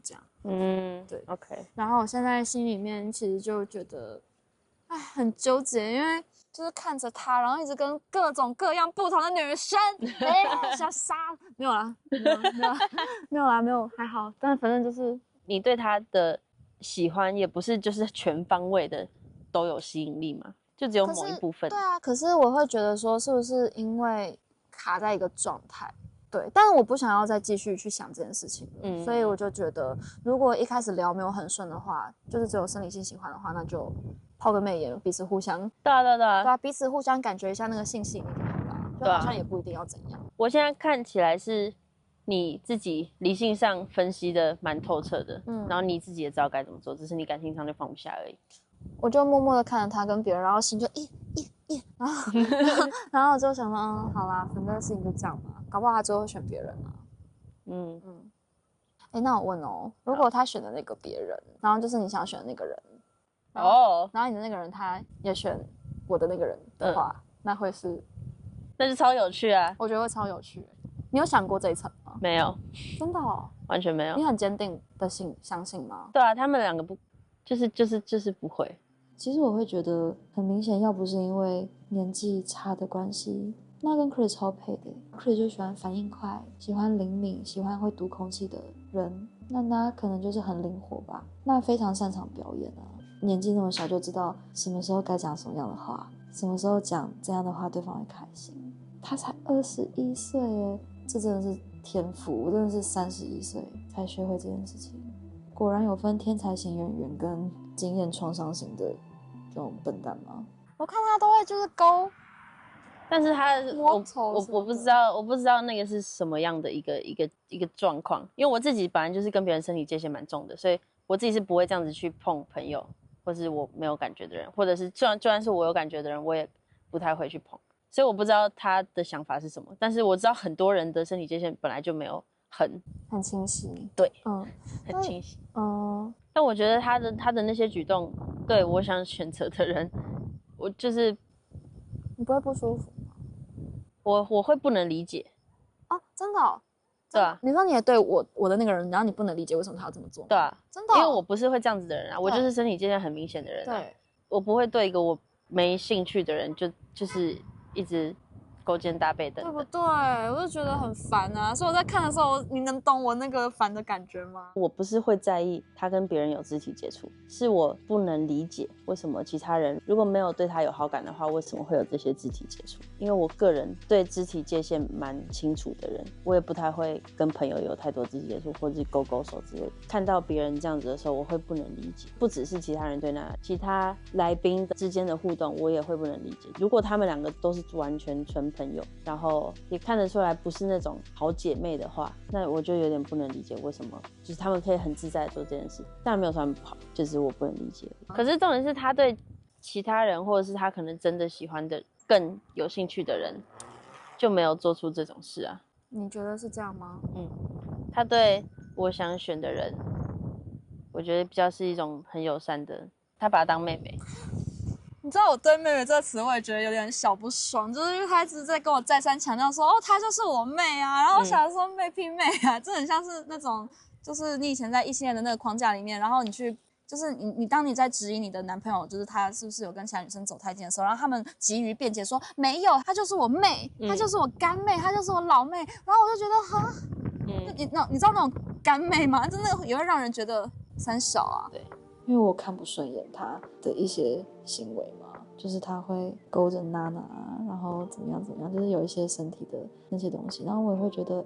这样。对 ，OK。然后我现在心里面其实就觉得，哎，很纠结，因为就是看着他，然后一直跟各种各样不同的女生，想杀，没有啦，没有，还好，但反正就是你对他的喜欢也不是就是全方位的都有吸引力嘛，就只有某一部分。对啊，可是我会觉得说，是不是因为卡在一个状态？对，但是我不想要再继续去想这件事情了，所以我就觉得，如果一开始聊没有很顺的话，就是只有生理性喜欢的话，那就抛个媚眼，彼此互相，对啊，彼此互相感觉一下那个性吸引力就好了，就好像也不一定要怎样。我现在看起来是你自己理性上分析的蛮透彻的，然后你自己也知道该怎么做，只是你感情上就放不下而已。我就默默的看着他跟别人，然后心就然后就想说，好啦，反正事情就这样嘛，搞不好他最后会选别人啊。那我问哦，如果他选的那个别人，然后就是你想选的那个人，然后你的那个人他也选我的那个人的话，那会是，那就超有趣啊！我觉得会超有趣。你有想过这一层吗？没有，真的哦，完全没有。你很坚定的相信吗？对啊，他们两个不，就是不会。其实我会觉得很明显，要不是因为年纪差的关系，那跟 Chris 超配的。Chris 就喜欢反应快，喜欢灵敏，喜欢会读空气的人。那可能就是很灵活吧。那非常擅长表演啊，年纪那么小就知道什么时候该讲什么样的话，什么时候讲这样的话对方会开心。他才21岁耶，这真的是天赋。我真的是31岁才学会这件事情。果然有分天才型演员跟经验创伤型的这种笨蛋吗？我看他都会就是勾，但是他我不知道那个是什么样的一个状况，因为我自己本来就是跟别人身体界限蛮重的，所以我自己是不会这样子去碰朋友，或是我没有感觉的人，或者是就算是我有感觉的人，我也不太会去碰，所以我不知道他的想法是什么，但是我知道很多人的身体界限本来就没有很清晰，对，很清晰，但我觉得他的那些举动，对我想选择的人，我就是你不会不舒服吗？我会不能理解哦，真的哦，对啊，你说你也对我的那个人，然后你不能理解为什么他要这么做，对啊，真的哦，因为我不是会这样子的人啊，我就是身体界限很明显的人啊，对，我不会对一个我没兴趣的人就是一直勾肩搭背的，对不对？我就觉得很烦啊，所以我在看的时候，你能懂我那个烦的感觉吗？我不是会在意他跟别人有肢体接触，是我不能理解为什么其他人如果没有对他有好感的话，为什么会有这些肢体接触？因为我个人对肢体界限蛮清楚的人，我也不太会跟朋友有太多肢体接触或者勾勾手之类的。看到别人这样子的时候，我会不能理解，不只是其他人对其他来宾之间的互动，我也会不能理解。如果他们两个都是完全纯朋友，然后也看得出来不是那种好姐妹的话，那我就有点不能理解为什么就是他们可以很自在地做这件事。当然没有说他们不好，就是我不能理解。可是重点是他对其他人，或者是他可能真的喜欢的更有兴趣的人，就没有做出这种事啊。你觉得是这样吗？他对我想选的人，我觉得比较是一种很友善的，他把她当妹妹。你知道我对妹妹这个词我也觉得有点小不爽，就是因为他一直在跟我再三强调说，她就是我妹啊，然后我想说妹拼妹啊，这很像是那种，就是你以前在异性恋的那个框架里面，然后你去，就是你当你在质疑你的男朋友，就是他是不是有跟其他女生走太近的时候，然后他们急于辩解说没有，她就是我妹，她就是我干妹，她就是我老妹，然后我就觉得哈，你知道那种干妹吗？真的也会让人觉得三小啊。对，因为我看不顺眼他的一些行为嘛，就是他会勾着娜娜，然后怎么样，就是有一些身体的那些东西，然后我也会觉得，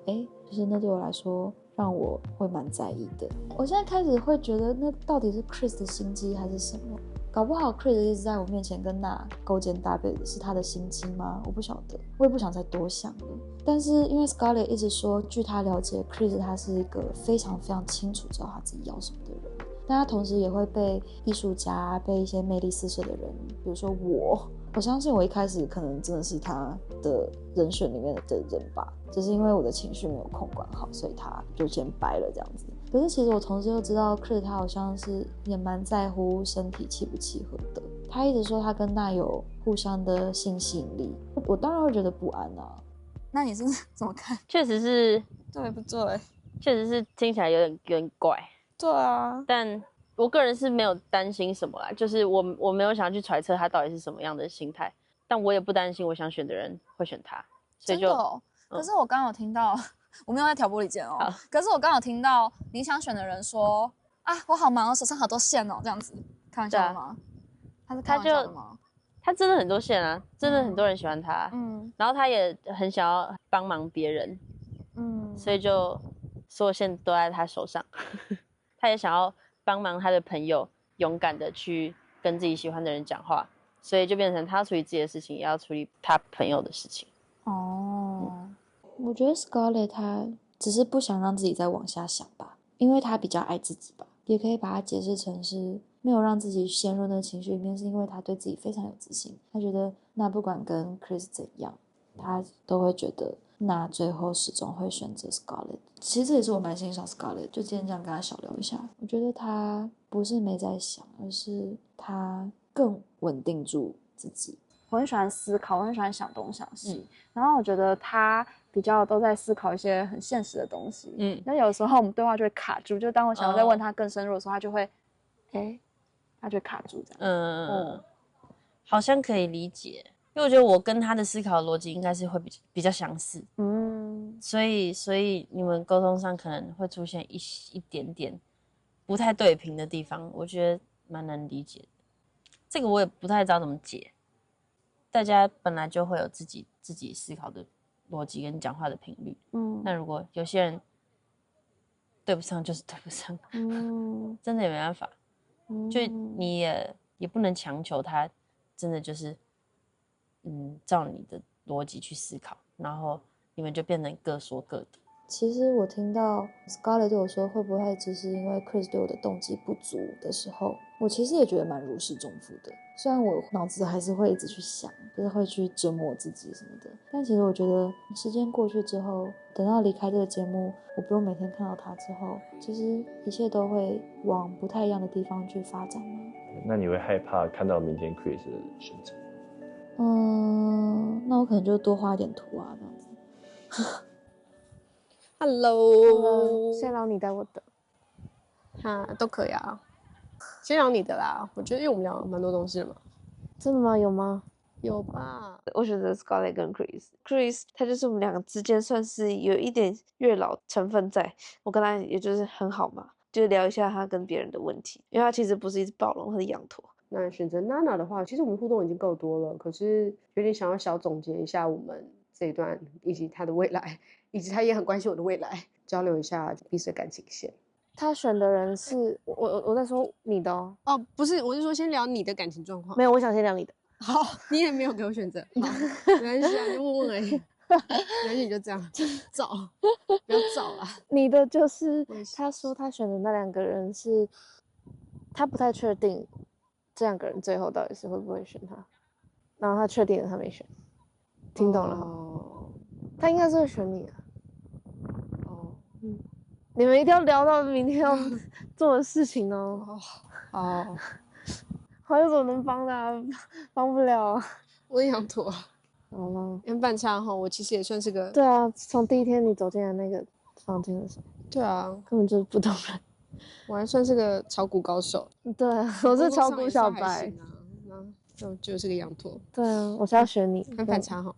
就是那对我来说让我会蛮在意的。我现在开始会觉得，那到底是 Chris 的心机还是什么？搞不好 Chris 一直在我面前跟娜勾肩搭背的是他的心机吗？我不晓得，我也不想再多想了。但是因为 Scarlett 一直说，据他了解 Chris 他是一个非常非常清楚知道他自己要什么的人，但他同时也会被艺术家，被一些魅力四射的人，比如说我相信我一开始可能真的是他的人选里面的人吧，只是因为我的情绪没有控管好，所以他就先掰了这样子。可是其实我同时又知道 Chris 他好像是也蛮在乎身体契不契合的，他一直说他跟娜有互相的性吸引力，我当然会觉得不安啊。那你是怎么看？确实是对不对？确实是听起来有点怪。对啊，但我个人是没有担心什么啦，就是我没有想要去揣测他到底是什么样的心态，但我也不担心我想选的人会选他，所以就真的哦。可是我刚刚有听到，我没有在挑拨离间哦。可是我刚刚有听到你想选的人说啊，我好忙哦，手上好多线哦，这样子，开玩笑的吗？他是开玩笑的吗？他真的很多线啊，真的很多人喜欢他，然后他也很想要帮忙别人，所以就所有线都在他手上，他也想要帮忙他的朋友，勇敢的去跟自己喜欢的人讲话，所以就变成他处理自己的事情，也要处理他朋友的事情。我觉得 Scarlett 她只是不想让自己再往下想吧，因为她比较爱自己吧，也可以把它解释成是没有让自己陷入那个情绪里面，是因为她对自己非常有自信。她觉得那不管跟 Chris 怎样，她都会觉得那最后始终会选择 Scarlett。其实这也是我蛮欣赏 Scarlett， 就今天这样跟她小聊一下，我觉得她不是没在想，而是她更稳定住自己。我很喜欢思考，我很喜欢想东想西，然后我觉得他比较都在思考一些很现实的东西。那有时候我们对话就会卡住，就当我想要再问他更深入的时候，他就会，他就会卡住这样。好像可以理解，因为我觉得我跟他的思考逻辑应该是会比较相似。所以你们沟通上可能会出现一点点不太对频的地方，我觉得蛮能理解的。这个我也不太知道怎么解。大家本来就会有自己思考的逻辑跟讲话的频率，那如果有些人对不上，就是对不上，真的也没办法，就你也不能强求他，真的就是照你的逻辑去思考，然后你们就变成各说各的。其实我听到 Scarlett 对我说会不会只是因为 Chris 对我的动机不足的时候，我其实也觉得蛮如释重负的。虽然我脑子还是会一直去想，就是会去折磨自己什么的，但其实我觉得时间过去之后，等到离开这个节目，我不用每天看到他之后，其实一切都会往不太一样的地方去发展吗？那你会害怕看到明天 Chris 的选择？那我可能就多画一点图啊，这样子。Hello， 先聊你的，我的，都可以啊。先聊你的啦，我觉得因为我们聊蛮多东西的嘛。真的吗？有吗？有吧。我选择 Scarlett 跟 Chris， 他就是我们两个之间算是有一点月老成分在。我跟他也就是很好嘛，就聊一下他跟别人的问题，因为他其实不是一只暴龙，他是羊驼。那选择 Nana 的话，其实我们互动已经够多了，可是有点想要小总结一下我们这一段，以及他的未来，以及他也很关心我的未来，交流一下彼此的感情线。他选的人是我在说你的哦。不是，我是说先聊你的感情状况。没有，我想先聊你的。好，你也没有给我选择，没关系啊，就问问而已。没关系，你就这样找，不要找啦。你的就是他说他选的那两个人是，他不太确定这两个人最后到底是会不会选他，然后他确定了他没选，听懂了哈？他应该是会选你的。你们一定要聊到明天要做的事情哦。还有什么能帮的啊？帮不了啊。我也想妥。好了，跟半差哈，我其实也算是个。对啊，从第一天你走进来那个房间的时候。对啊，根本就是不懂人。我还算是个炒股高手。对啊，我是炒股小白。就是个羊驼。对啊，我是要选你。跟反差哈。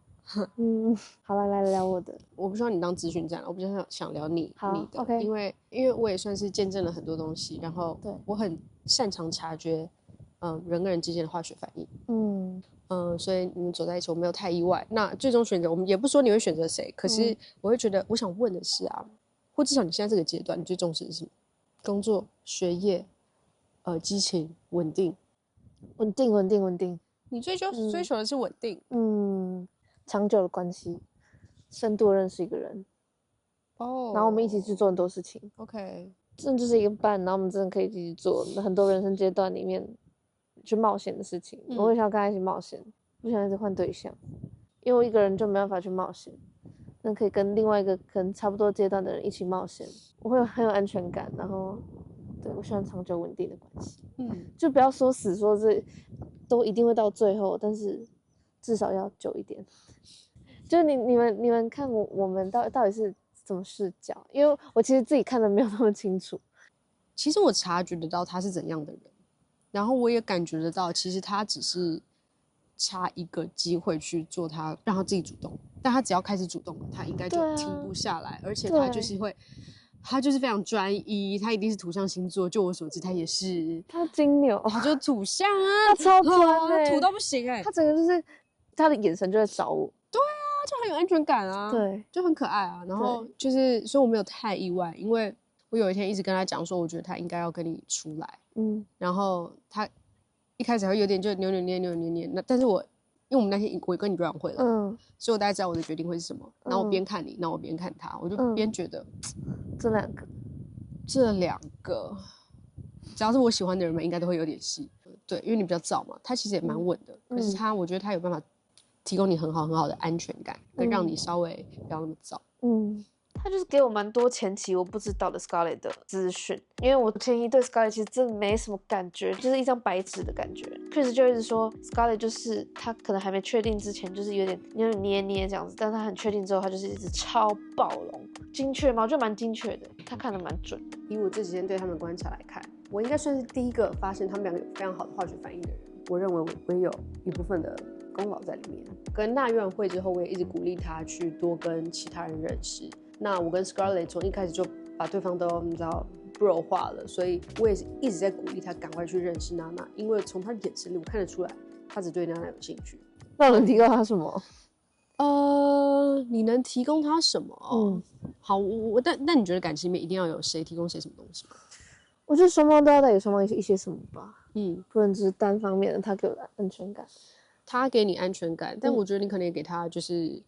好了，来聊我的。我不希望你当咨询站，我比较想聊你的 ，OK。因为我也算是见证了很多东西，然后我很擅长察觉，人跟人之间的化学反应。所以你们走在一起，我没有太意外。那最终选择，我们也不说你会选择谁，可是我会觉得，我想问的是啊，或至少你现在这个阶段，你最重视的是什么？工作、学业、激情、稳定。稳定。你追求的是稳定。长久的关系，深度认识一个人，然后我们一起去做很多事情。OK，真的就是一个伴，然后我们真的可以一起去做很多人生阶段里面去冒险的事情。我会想要跟他一起冒险，不想一直换对象，因为我一个人就没办法去冒险。那可以跟另外一个可能差不多阶段的人一起冒险，我会很有安全感，然后对我喜欢长久稳定的关系。就不要说死说这都一定会到最后，但是至少要久一点。就是你们看我们到底是怎么视角？因为我其实自己看的没有那么清楚。其实我察觉得到他是怎样的人，然后我也感觉得到，其实他只是差一个机会去做他，让他自己主动。但他只要开始主动了，他应该就停不下来，而且他就是会，他就是非常专一，他一定是土象星座。就我所知，他也是。他金牛，他就土象啊，他超专欸，土到不行哎，他整个就是他的眼神就在找我。对啊，就很有安全感啊，对，就很可爱啊。然后就是，所以我没有太意外，因为我有一天一直跟他讲说，我觉得他应该要跟你出来。然后他一开始还有点就扭捏，那但是因为我们那天我跟你表演会了，所以我大概知道我的决定会是什么。然后我边看你，然后我边看他，我就边觉得，这两个，只要是我喜欢的人们，应该都会有点戏。对，因为你比较早嘛，他其实也蛮稳的，可是我觉得他有办法提供你很好的安全感，跟让你稍微不要那么早。他就是给我蛮多前期我不知道的 Scarlett 的资讯，因为我前期对 Scarlett 其实真的没什么感觉，就是一张白纸的感觉。Chris 就一直说 Scarlett 就是他可能还没确定之前就是有点捏这样子，但是他很确定之后，他就是一直超暴龙，精确吗？我觉得蛮精确的，他看得蛮准的。以我这几天对他们观察来看，我应该算是第一个发现他们两个有非常好的化学反应的人。我认为我也有一部分的功劳在里面。跟那院会之后，我也一直鼓励他去多跟其他人认识。那我跟 Scarlett 从一开始就把对方都你知道 bro 化了，所以我也是一直在鼓励他赶快去认识娜娜，因为从他的眼神里我看得出来，他只对娜娜有兴趣。那我能提供他什么？你能提供他什么？好，但你觉得感情里面一定要有谁提供谁什么东西吗？我觉得双方都要带给双方一些什么吧。不能只是单方面的他给我的安全感。他给你安全感，但我觉得你可能也给他就是。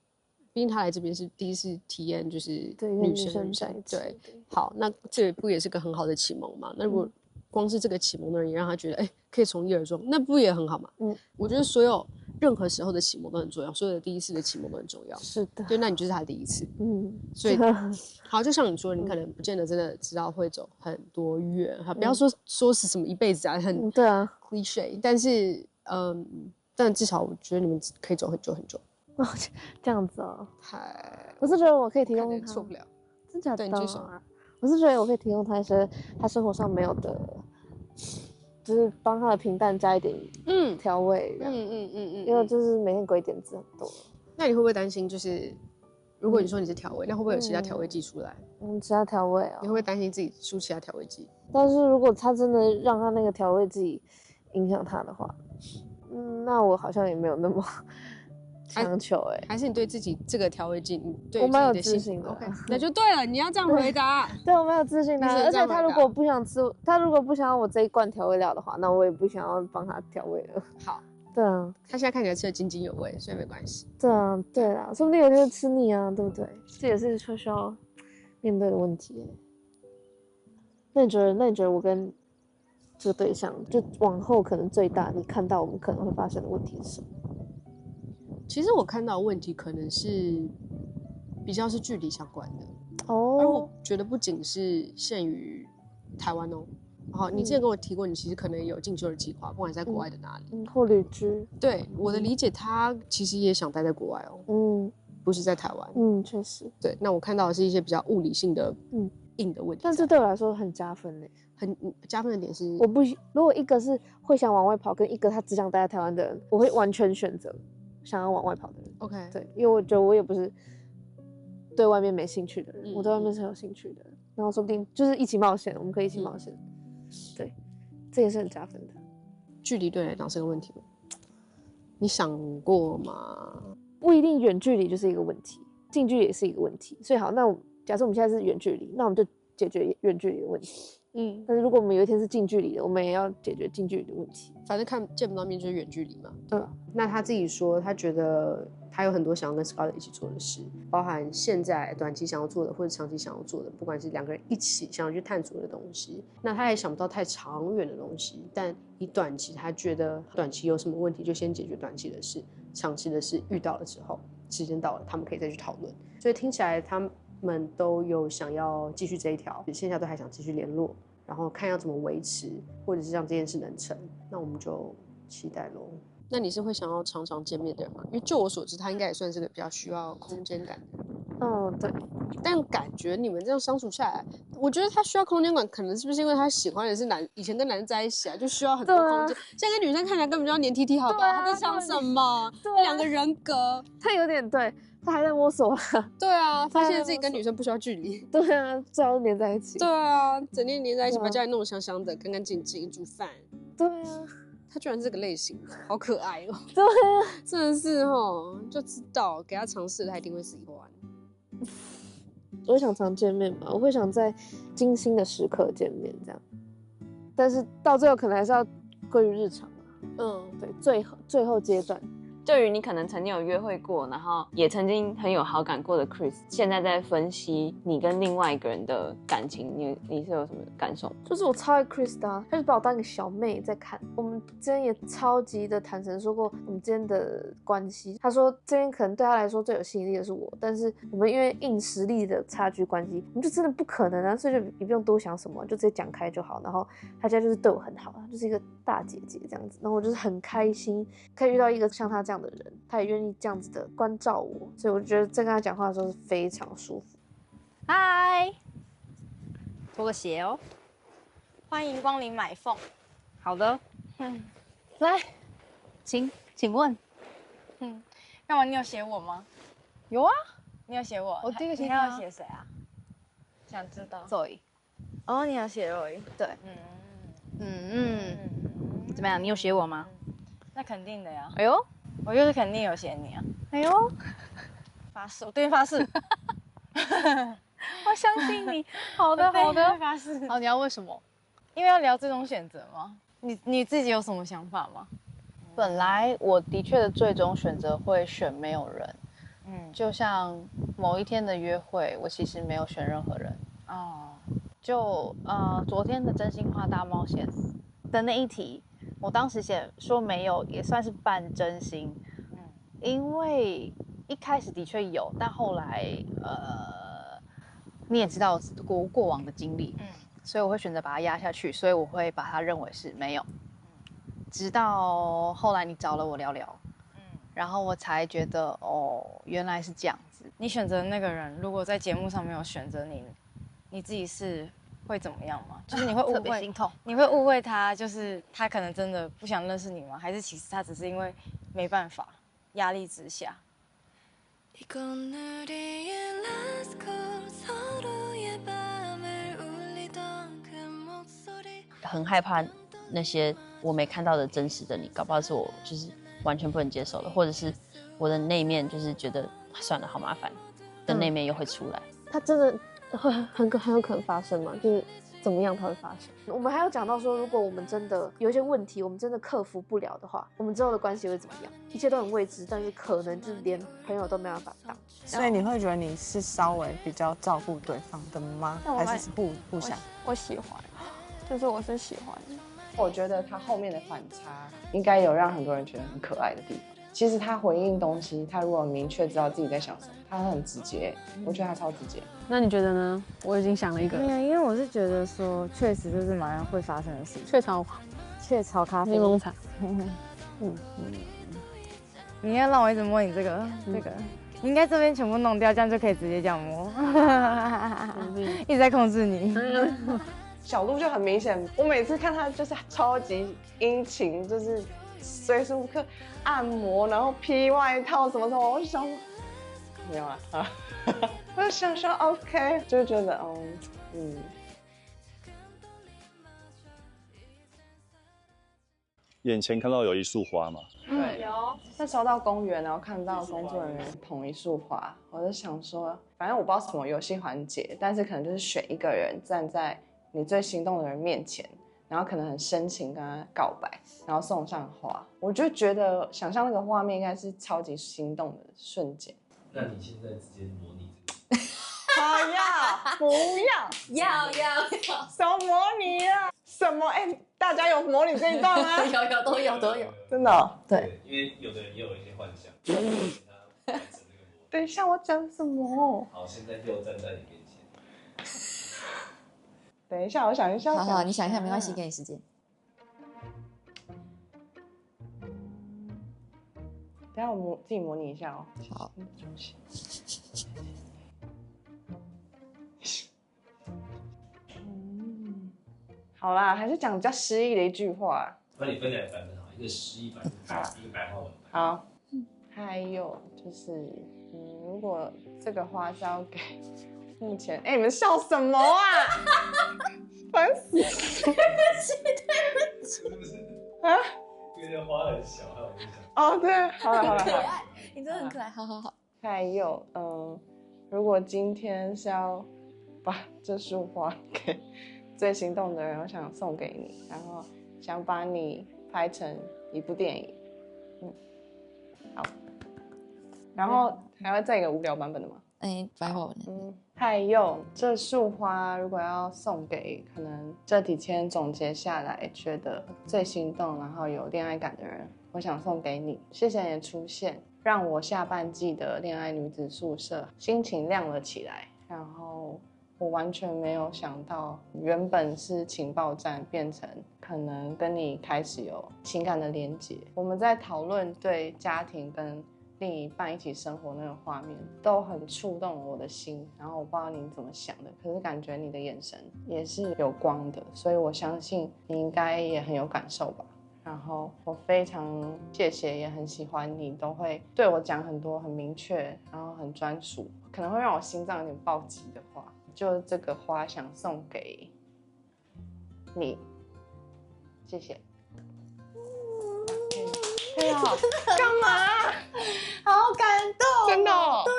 毕竟他来这边是第一次体验，就是女生对，好，那这不也是个很好的启蒙嘛？那如果光是这个启蒙的人也让他觉得，可以从一而终，那不也很好嘛？我觉得任何时候的启蒙都很重要，所有的第一次的启蒙都很重要。是的，对，那你就是他的第一次。所以好，就像你说，你可能不见得真的知道会走很多远，不要说是什么一辈子啊，很对啊 cliche， 但是但至少我觉得你们可以走很久很久。这样子哦，我是觉得我可以提供他，错不了，真假的？对，你举手。我是觉得我可以提供他一些他生活上没有的，就是帮他的平淡加一点调味。因为就是每天鬼点子很多。那你会不会担心，就是如果你说你是调味，那会不会有其他调味剂出来？其他调味啊？你会不会担心自己输其他调味剂？但是如果他真的让他那个调味剂影响他的话，那我好像也没有那么。强求还是你对自己这个调味剂，我蛮有自信的。OK， 那就对了，你要这样回答。对，我蛮有自信的。而且他如果不想吃，他如果不想要我这一罐调味料的话，那我也不想要帮他调味了。好，对啊，他现在看起来吃得津津有味，所以没关系。对啊，对啊，说不定有天吃腻啊，对不对？这也是需要面对的问题。那你觉得我跟这个对象，就往后可能最大，你看到我们可能会发生的问题是什么？其实我看到的问题可能是比较是距离相关的而我觉得不仅是限于台湾哦。好，你之前跟我提过，你其实可能有进修的计划，不管在国外的哪里，或旅居。对，我的理解，他其实也想待在国外哦。不是在台湾。确实。对，那我看到的是一些比较物理性的硬的问题，但这对我来说很加分嘞。很加分的点是，如果一个是会想往外跑，跟一个他只想待在台湾的人，我会完全选择想要往外跑的人。OK， 对，因为我觉得我也不是对外面没兴趣的人，我对外面是有兴趣的。然后说不定就是一起冒险，我们可以一起冒险。对，这也是很加分的。距离对你来讲是个问题吗？你想过吗？不一定远距离就是一个问题，近距离也是一个问题。所以好，那假设我们现在是远距离，那我们就解决远距离的问题。但是如果我们有一天是近距离的，我们也要解决近距离的问题。反正见不到面就是远距离嘛。那他自己说，他觉得他有很多想要跟 Scarlett 一起做的事，包含现在短期想要做的或者长期想要做的，不管是两个人一起想要去探索的东西。那他也想不到太长远的东西，但以短期他觉得短期有什么问题就先解决短期的事，长期的事遇到了之后，时间到了他们可以再去讨论。所以听起来他们都有想要继续这一条，线下都还想继续联络，然后看要怎么维持，或者是让这件事能成，那我们就期待咯。那你是会想要常常见面的人吗？因为就我所知，他应该也算是个比较需要空间感的人。对。但感觉你们这样相处下来，我觉得他需要空间感，可能是不是因为他喜欢的是以前跟男生在一起啊，就需要很多空间。现在跟女生看起来根本就要黏 TT 好吧？他在想什么？两个人格，他有点对。他还在摸索对啊，发现自己跟女生不需要距离。对啊，最好黏在一起。对啊，整天黏在一起，把家里弄得香香的，干干净净，煮饭。对啊，他居然是这个类型的，好可爱哦。对啊，真的是哦，就知道给他尝试，他一定会喜欢。我想常见面嘛，我会想在精心的时刻见面这样，但是到最后可能还是要归于日常对，最后阶段。就于你可能曾经有约会过，然后也曾经很有好感过的 Chris， 现在在分析你跟另外一个人的感情，你是有什么感受？就是我超爱 Chris 的他就把我当一个小妹在看。我们之前也超级的坦诚说过我们之间的关系。他说这边可能对他来说最有吸引力的是我，但是我们因为硬实力的差距关系，我们就真的不可能啊，所以就你不用多想什么，就直接讲开就好。然后他家就是对我很好，他就是一个大姐姐这样子，然后我就是很开心可以遇到一个像他这样的人，他也愿意这样子的关照我，所以我觉得在跟他讲话的时候是非常舒服。嗨，脱个鞋哦。欢迎光临买凤。好的，来，请问，干嘛？你有写我吗？有啊，你有写我。我第一个写你还要写谁啊？想知道。Zoe。哦，你要写 Zoe。对。怎么样？你有写我吗？那肯定的呀。哎呦，我就是肯定有写你啊。哎呦，发誓，我对你发誓。我相信你。好的，好的，发誓。好，你要问什么？因为要聊这种选择吗？你自己有什么想法吗？本来我的确的最终选择会选没有人，就像某一天的约会，我其实没有选任何人。就昨天的真心话大冒险的那一题，我当时写说没有，也算是半真心，因为一开始的确有，但后来你也知道过往的经历，所以我会选择把它压下去，所以我会把它认为是没有。直到后来你找了我聊聊，然后我才觉得哦，原来是这样子。你选择那个人，如果在节目上没有选择你，你自己是会怎么样吗？就是你会误特别会，心痛。你会误会他，就是他可能真的不想认识你吗？还是其实他只是因为没办法，压力之下？很害怕那些我没看到的真实的你，搞不好是我就是完全不能接受的，或者是我的那一面就是觉得算了好麻烦的那一面又会出来。他真的会很有可能发生吗？就是怎么样它会发生？我们还有讲到说，如果我们真的有一些问题，我们真的克服不了的话，我们之后的关系会怎么样？一切都很未知，但是可能就是连朋友都没办法当。所以你会觉得你是稍微比较照顾对方的吗？还是互相？我喜欢，就是我是喜欢的。我觉得他后面的反差应该有让很多人觉得很可爱的地方。其实他回应东西，他如果明确知道自己在想什么，他很直接，我觉得他超直接。那你觉得呢？我已经想了一个。没有，因为我是觉得说，确实就是马上会发生的事情。雀巢咖啡，柠檬茶。你要让我一直摸你这个，你应该这边全部弄掉，这样就可以直接这样摸。一直在控制你。小鹿就很明显，我每次看他就是超级殷勤，就是随时无刻按摩，然后披外套什么什么，我就想说没有啊，我就想说 OK， 就觉得眼前看到有一束花嘛，对，有。那时候到公园，然后看到工作人员捧一束花，我就想说，反正我不知道什么游戏环节，但是可能就是选一个人站在你最心动的人面前，然后可能很深情跟他告白，然后送上花，我就觉得想象那个画面应该是超级心动的瞬间。那你现在直接模拟这个？不要，什么模拟啊？什么？大家有模拟这一段吗？有都有，真的哦、对，因为有的人也有一些幻想，等一下，我讲什么？好，现在又站在你面前。等一下，我想一下。好，你想一下，没关系，给你时间。等一下我自己模拟一下哦。好。好啦，还是讲比较诗意的一句话。那你分两个版本好，一个诗意版，一个白话文版。好。还有就是，如果这个花是要给目前，你们笑什么啊？烦死了！是不是？啊？因为这花很小，还有我就想。哦，对，好了，可爱，你真的很可爱，好。还有，如果今天是要把这束花给最心动的人，我想送给你，然后想把你拍成一部电影。好。然后还要再一个无聊版本的吗？白话文的。还有这束花，如果要送给可能这几天总结下来觉得最心动，然后有恋爱感的人，我想送给你。谢谢你的出现，让我下半季的恋爱女子宿舍心情亮了起来。然后我完全没有想到，原本是情报站变成可能跟你开始有情感的连结。我们在讨论对家庭跟另一半一起生活那个画面，都很触动我的心。然后我不知道你怎么想的，可是感觉你的眼神也是有光的，所以我相信你应该也很有感受吧。然后我非常谢谢，也很喜欢你都会对我讲很多很明确，然后很专属，可能会让我心脏有点暴击的话。就这个花想送给你，谢谢。对啊，干嘛？好感动，真的哦。对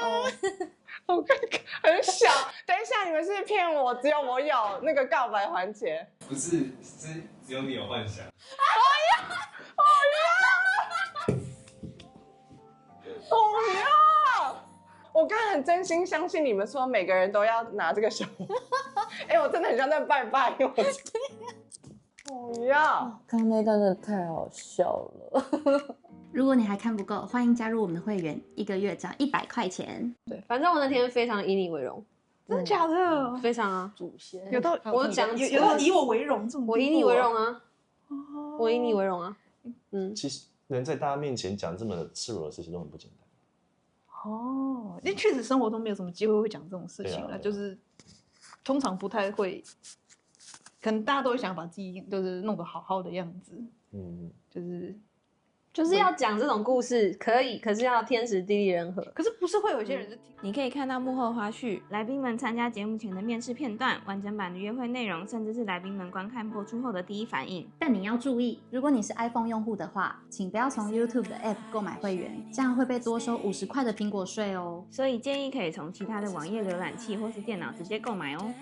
啊。我很小。等一下，你们是骗我？只有我有那个告白环节？不是，是只有你有幻想。我要！我刚才很真心相信你们说每个人都要拿这个小花。我真的很像在拜拜。我要！刚刚那段真的太好笑了。如果你还看不够，欢迎加入我们的会员，1个月只要100块钱。对，反正我那天非常以你为荣。真的假的？非常啊，祖先有到我讲有到以我为荣这种，我以你为荣啊，我以你为荣啊。其实能在大家面前讲这么赤裸的事情都很不简单。哦，因为确实生活中没有什么机会会讲这种事情了，就是通常不太会，可能大家都会想把自己就是弄得好好的样子，就是要讲这种故事可以，可是要天时地利人和。可是不是会有一些人是你可以看到幕后花絮，来宾们参加节目前的面试片段，完整版的约会内容，甚至是来宾们观看播出后的第一反应。但你要注意，如果你是 iPhone 用户的话，请不要从 YouTube 的 App 购买会员，这样会被多收50块的苹果税哦。所以建议可以从其他的网页浏览器或是电脑直接购买哦。